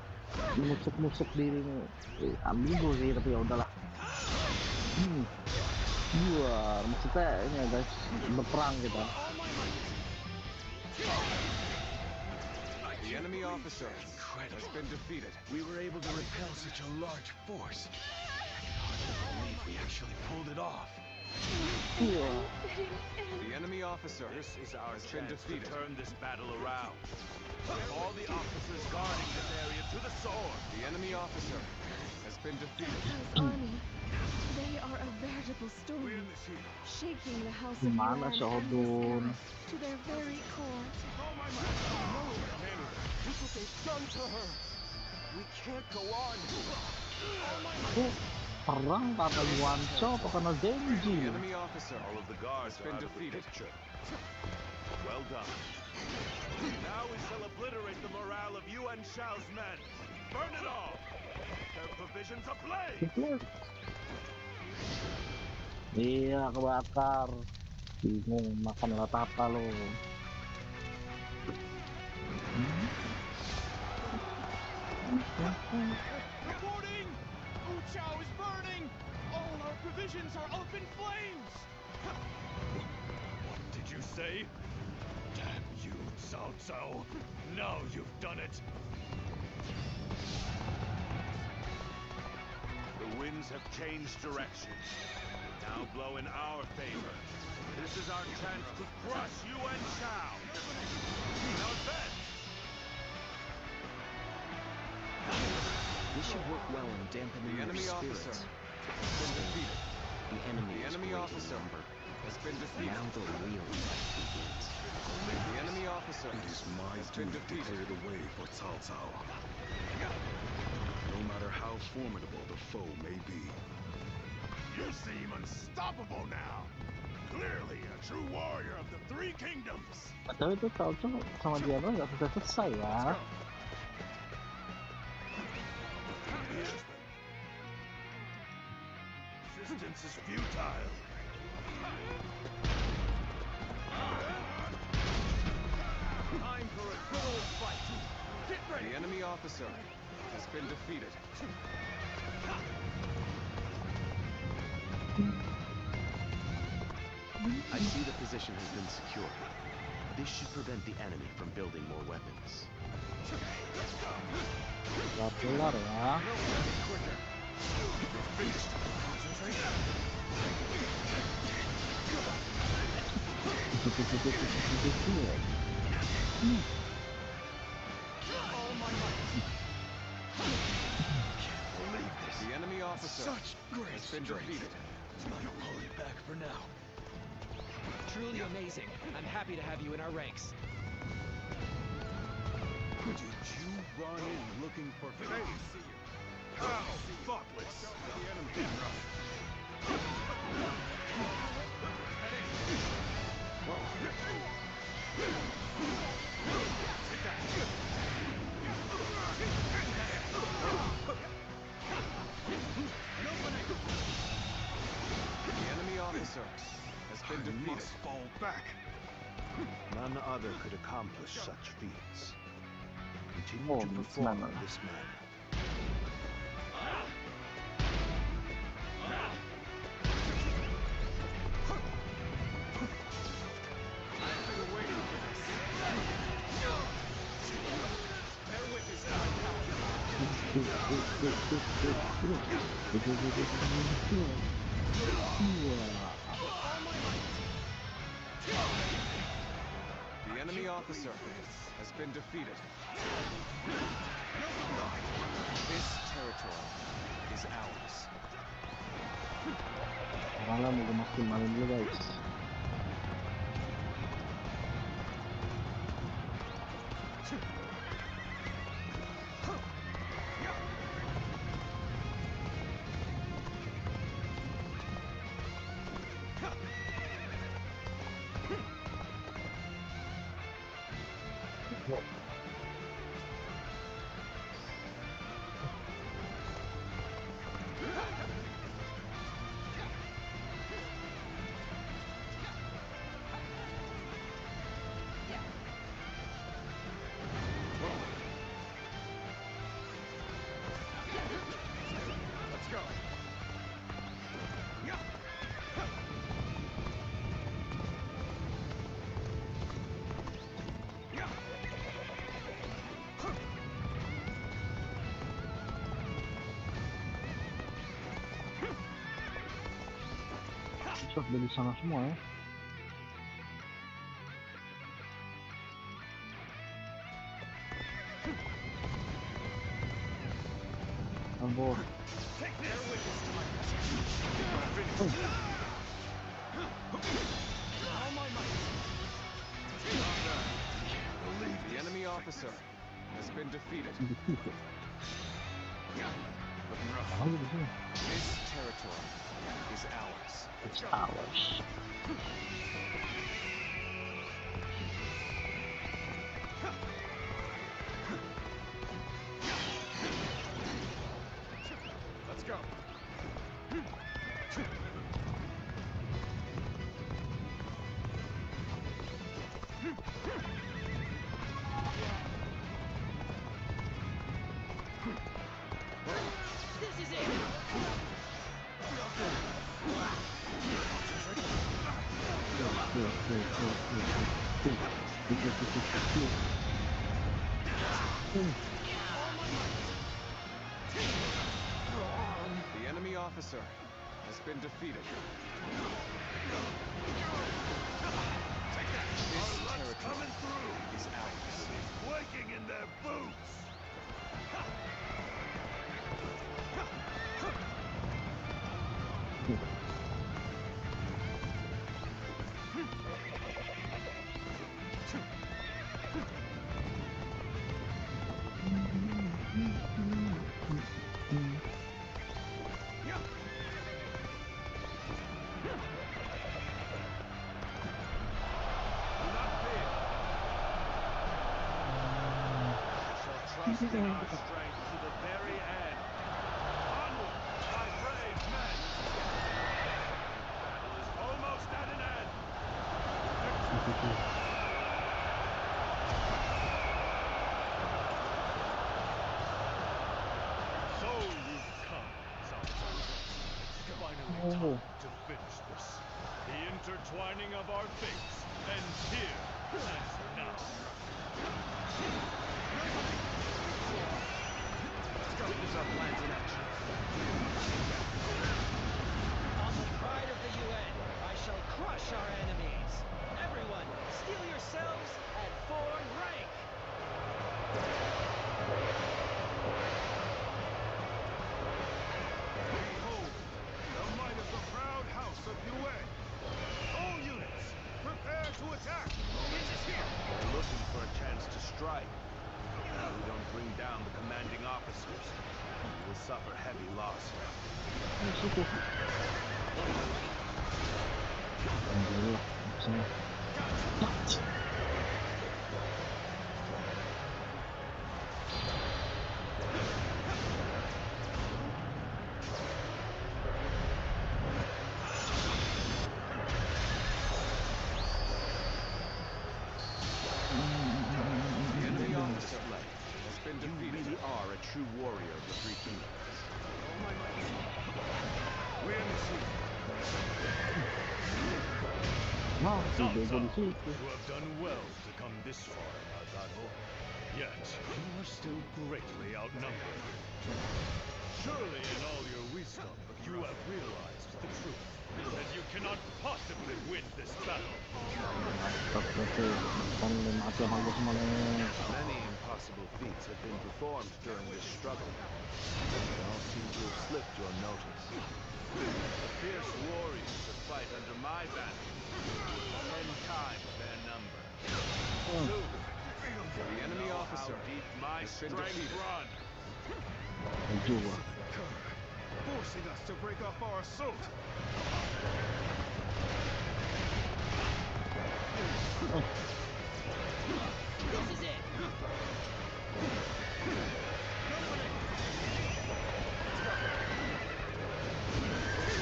menusuk-nusuk diri nih. Ambil gue sih, tapi ya udahlah. Wah, maksudnya ini ya guys, berperang kita. The enemy officer has been defeated. We were able to repel such a large force. Hard to believe we actually pulled it off. The enemy officer is our has been chance defeated. to turn this battle around. All the officers guarding this area to the sword. The enemy officer has been defeated. Cao army. They are a veritable storm, shaking the house of Yuan Mana and siya this doon? era to their very core. Look what they've done to her. We can't go on. Perang karena Yuan Shao apa karena Zenji? The enemy officer All of the guards has been are out of the defeated. picture. Well done. Now we shall obliterate the morale of Yuan Shao's men. Burn it all. Their provisions ablaze. Iya, kebakar. Bingung makan lalat apa lo. Reporting! Wu Chao is burning! All our provisions are up in flames! What did you say? Damn you, Cao Cao. Now you've done it. The winds have changed direction. They now blow in our favor. This is our chance to crush Yuan Shao. Now advance! We should work well in dampening The their enemy spirits. officer has been defeated. The enemy The is enemy great in officer number. has been defeated. Now the real fight begins. The enemy officer It is my has been duty to defeated. clear the way for Cao Cao. No matter how formidable the foe may be. You seem unstoppable now! Clearly a true warrior of the Three Kingdoms! Padahal itu Cao Cao sama dia nggak selesai ya. Resistance is futile. Time for a good old fight. Get ready. The enemy officer has been defeated. I see the position has been secured. This should prevent the enemy from building more weapons. Kelar ya. The enemy officer Such great has been strength. defeated. I'll pull it back for now. Truly amazing. I'm happy to have you in our ranks. Did you run in looking for face? How thoughtless! The enemy officer has been I defeated. must fall back. None other could accomplish such feats. Continue Oh, to this perform man. in this manner. I've been waiting for this. Bear witness to my power. The enemy officer has been defeated. This territory is ours. Karena mau maksimalin dulu guys. Let's go. Buset, dari sana semua ya. Ambon. The enemy officer has been defeated. Looking rough. This territory is ours. It's ours. Let's go. This is it! The enemy officer has been defeated. Take that! This territory is ours. Quaking in their boots! Trust in our strength to the very end. Onward, my brave men! Battle is almost at an end. So you've come, Cao Cao. It's finally time to finish this. The intertwining of our fates ends here and now. Witness our plans in action. On the pride of the UN, I shall crush our enemies. Everyone, steel yourselves at 4 rank. Behold, the might of the proud house of Yuen. All units, prepare to attack. They're looking for a chance to strike. If we don't bring down the commanding officers, we will suffer heavy loss. The enemy officer has been defeated. You really are a true warrior of the Three Kingdoms. All my might. We're in the sea. Cao Cao, you have done well to come this far in our battle. Yet, you are still greatly outnumbered. Surely in all your wisdom, you have realized the truth, that you cannot possibly win this battle. Many impossible feats have been performed during this struggle. They all seem to have slipped your notice. The fierce warriors that fight under my banner, 10 times their number. Soon, The enemy officer deep my has been strength defeated. run. Forcing us to break up our assault. This is it.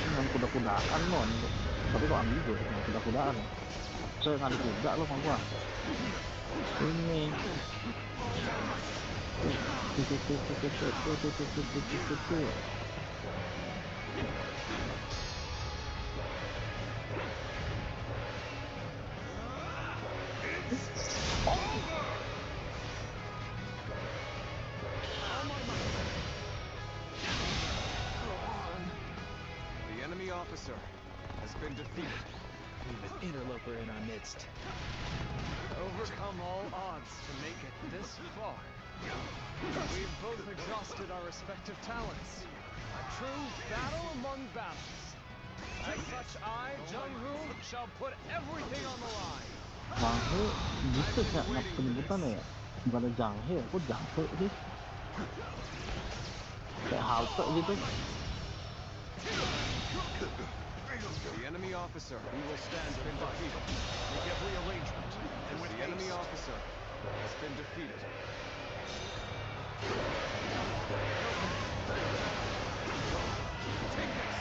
Dengan kuda-kudaan mon. Tapi kok ambil gue dengan kuda-kudaan. Saya nggak ada kuda lo sama gua. Ini. The enemy officer has been defeated. We've an interloper in our midst. Overcome all odds to make it this far. We've both exhausted our respective talents. A true battle among battles. As such, I, Jung-Hoo, shall put everything on the line. Janghe bisa nak penyebutannya ya? Bukan Janghe, kok Janghe sih? Kayak halte gitu. The enemy officer, we will stand and defeated. Make every arrangement, and with the enemy officer has been defeated. Take this.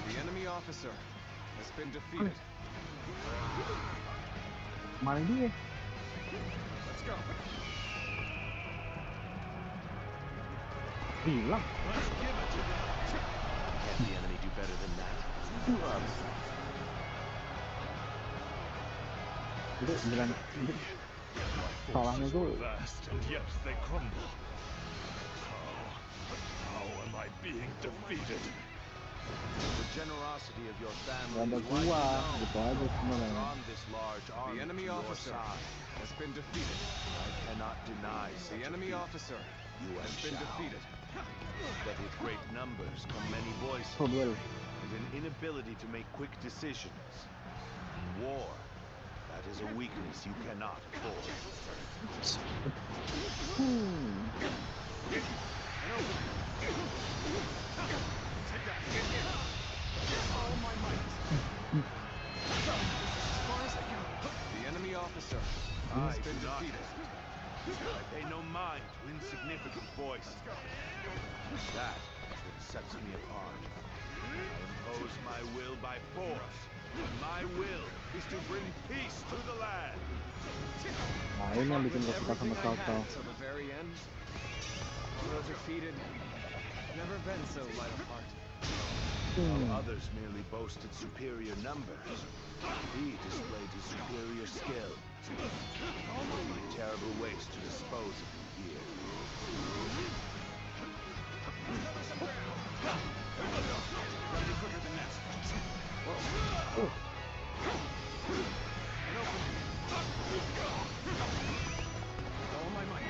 The enemy officer has been defeated. Mana dia? Let's go. Hilang. Let's give it to them. Can the enemy do better than that? Itu bilang itu salahnya tuh. Vast, and yet they crumble. How am I being defeated? The generosity of your family Ada is widely gua, known. gitu aja sebenarnya. Drawn this large army The enemy to your officer side. has been defeated. I cannot deny such The a enemy feat. officer You has been defeated. But with great numbers come many voices, Problem. and an inability to make quick decisions. In war, that is a weakness you cannot afford. All my might. As far as I can. The enemy officer has been defeated. I pay no mind to insignificant voices. That is what sets me apart. I impose my will by force. And my will is to bring peace to the land. Nah ini yang bikin gak suka sama Kau-Kau. Till the very end. Although defeated, never been so light of heart. While others merely boasted superior numbers, he displayed his superior skill. It would be a terrible waste to dispose of him here. Gotta be quicker than that. Whoa. An opening. With all my might.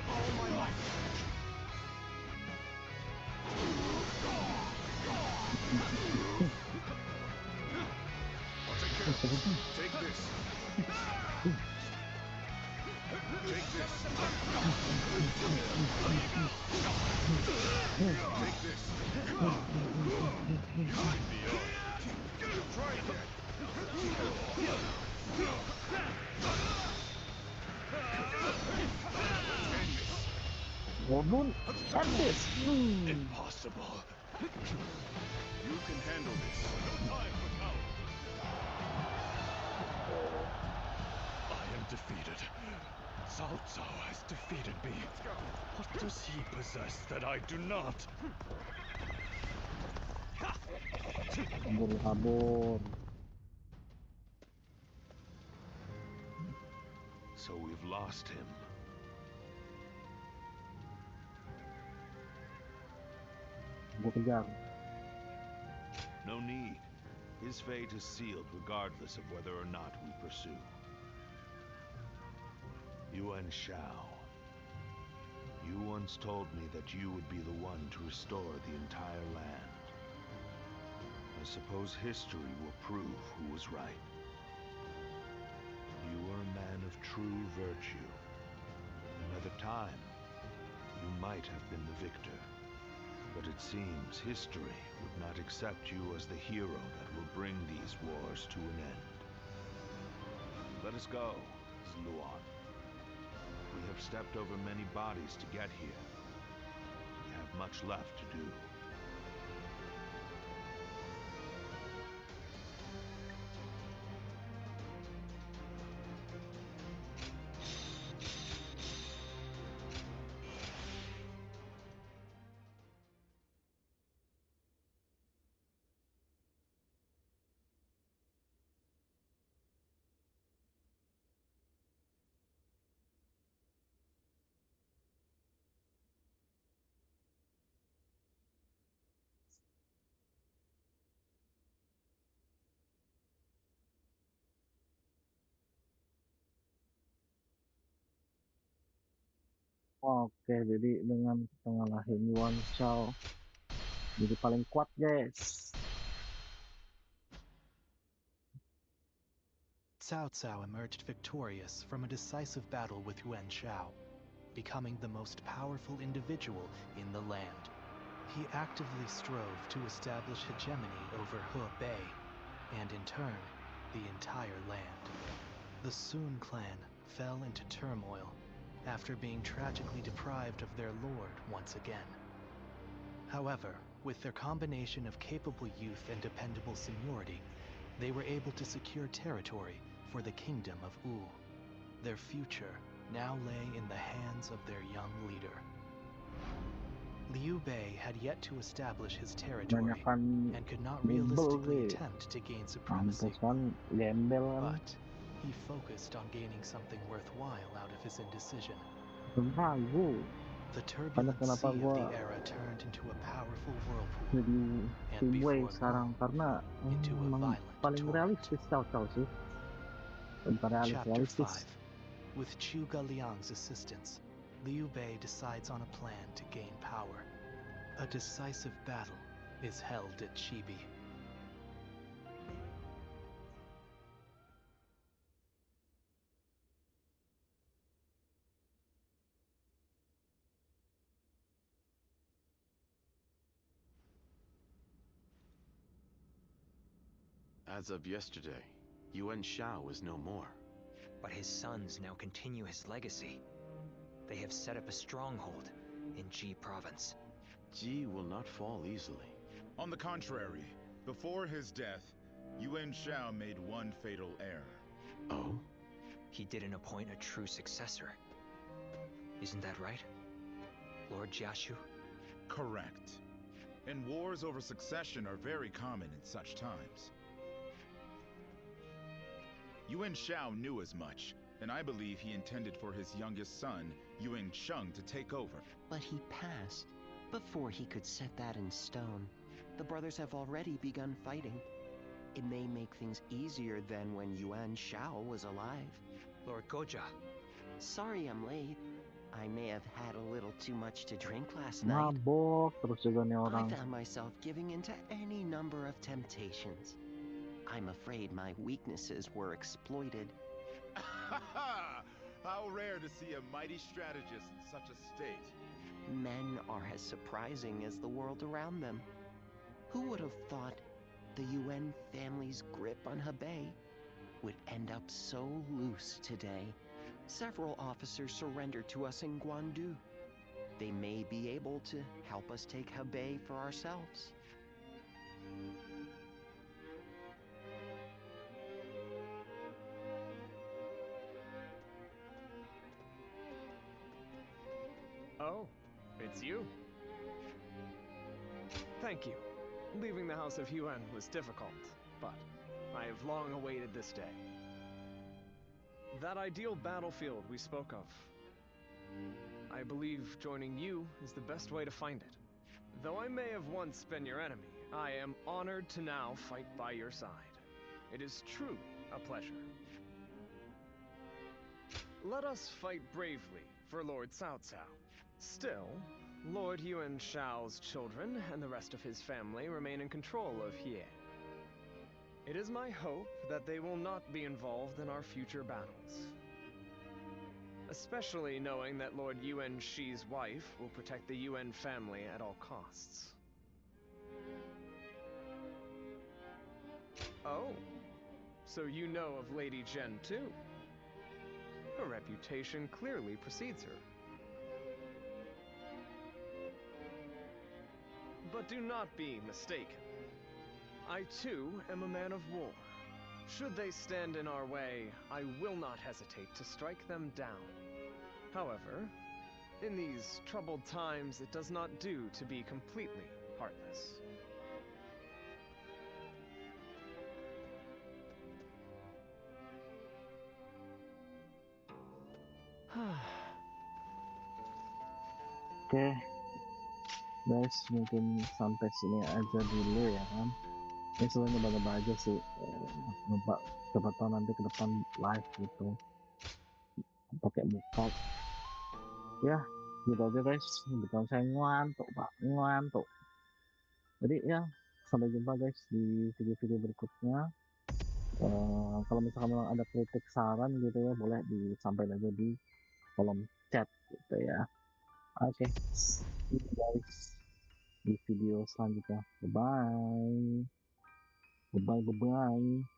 All my might. Take this. Take this. Take this. Try it. Wobun, habis. Impossible. You can handle this. No time for cowards. I am defeated. Cao Cao has defeated me. What does he possess that I do not? Kabur. So we've lost him. Gua kejar. No need. His fate is sealed regardless of whether or not we pursue. Yuan Shao. You once told me that you would be the one to restore the entire land. I suppose history will prove who was right. You were a man of true virtue. Another time, you might have been the victor. But it seems history would not accept you as the hero that will bring these wars to an end. Let us go, Zluan. We have stepped over many bodies to get here. We have much left to do. Oke, jadi dengan kita ngalahin Yuan Shao, jadi paling kuat, guys. Cao Cao emerged victorious from a decisive battle with Yuan Shao, becoming the most powerful individual in the land. He actively strove to establish hegemony over Hebei, and in turn, the entire land. The Sun clan fell into turmoil after being tragically deprived of their lord once again. However, with their combination of capable youth and dependable seniority, they were able to secure territory for the kingdom of Wu. Their future now lay in the hands of their young leader. Liu Bei had yet to establish his territory and could not realistically attempt to gain supremacy. But he focused on gaining something worthwhile out of his indecision. The turbulent sea of the era turned into a powerful whirlpool, and before long, into a violent torrent. Chapter 5. With Chu Galiang's assistance, Liu Bei decides on a plan to gain power. A decisive battle is held at Chibi. As of yesterday, Yuan Shao is no more. But his sons now continue his legacy. They have set up a stronghold in Ji province. Ji will not fall easily. On the contrary, before his death, Yuan Shao made one fatal error. Oh? He didn't appoint a true successor. Isn't that right, Lord Jiashu? Correct. And wars over succession are very common in such times. Yuan Shao knew as much, and I believe he intended for his youngest son, Yuan Sheng, to take over. But he passed before he could set that in stone. The brothers have already begun fighting. It may make things easier than when Yuan Shao was alive. Lord Goja. Sorry I'm late. I may have had a little too much to drink last night. Mabok terus juga nih orang. I found myself giving into any number of temptations. I'm afraid my weaknesses were exploited. How rare to see a mighty strategist in such a state. Men are as surprising as the world around them. Who would have thought the Yuan family's grip on Hebei would end up so loose today? Several officers surrendered to us in Guandu. They may be able to help us take Hebei for ourselves. Oh, it's you. Thank you. Leaving the House of Yuan was difficult, but I have long awaited this day. That ideal battlefield we spoke of. I believe joining you is the best way to find it. Though I may have once been your enemy, I am honored to now fight by your side. It is truly a pleasure. Let us fight bravely for Lord Cao Cao. Still, Lord Yuan Shao's children and the rest of his family remain in control of Hie. It is my hope that they will not be involved in our future battles. Especially knowing that Lord Yuan Shi's wife will protect the Yuan family at all costs. Oh, so you know of Lady Zhen too? Her reputation clearly precedes her. But do not be mistaken. I too am a man of war. Should they stand in our way, I will not hesitate to strike them down. However, in these troubled times, it does not do to be completely heartless. Oke, guys, mungkin sampai sini aja dulu ya kan. Ini sebenarnya nyoba-nyoba aja sih, nyoba coba tahu nanti ke depan live gitu pakai muka. Ya, gitu aja guys. Bukan saya ngantuk pak, ngantuk. Jadi ya, sampai jumpa guys di video-video berikutnya. Kalau misalkan memang ada kritik saran gitu ya, boleh disampaikan aja di kolom chat gitu ya. Oke, see you guys di video selanjutnya. Bye bye. Bye bye.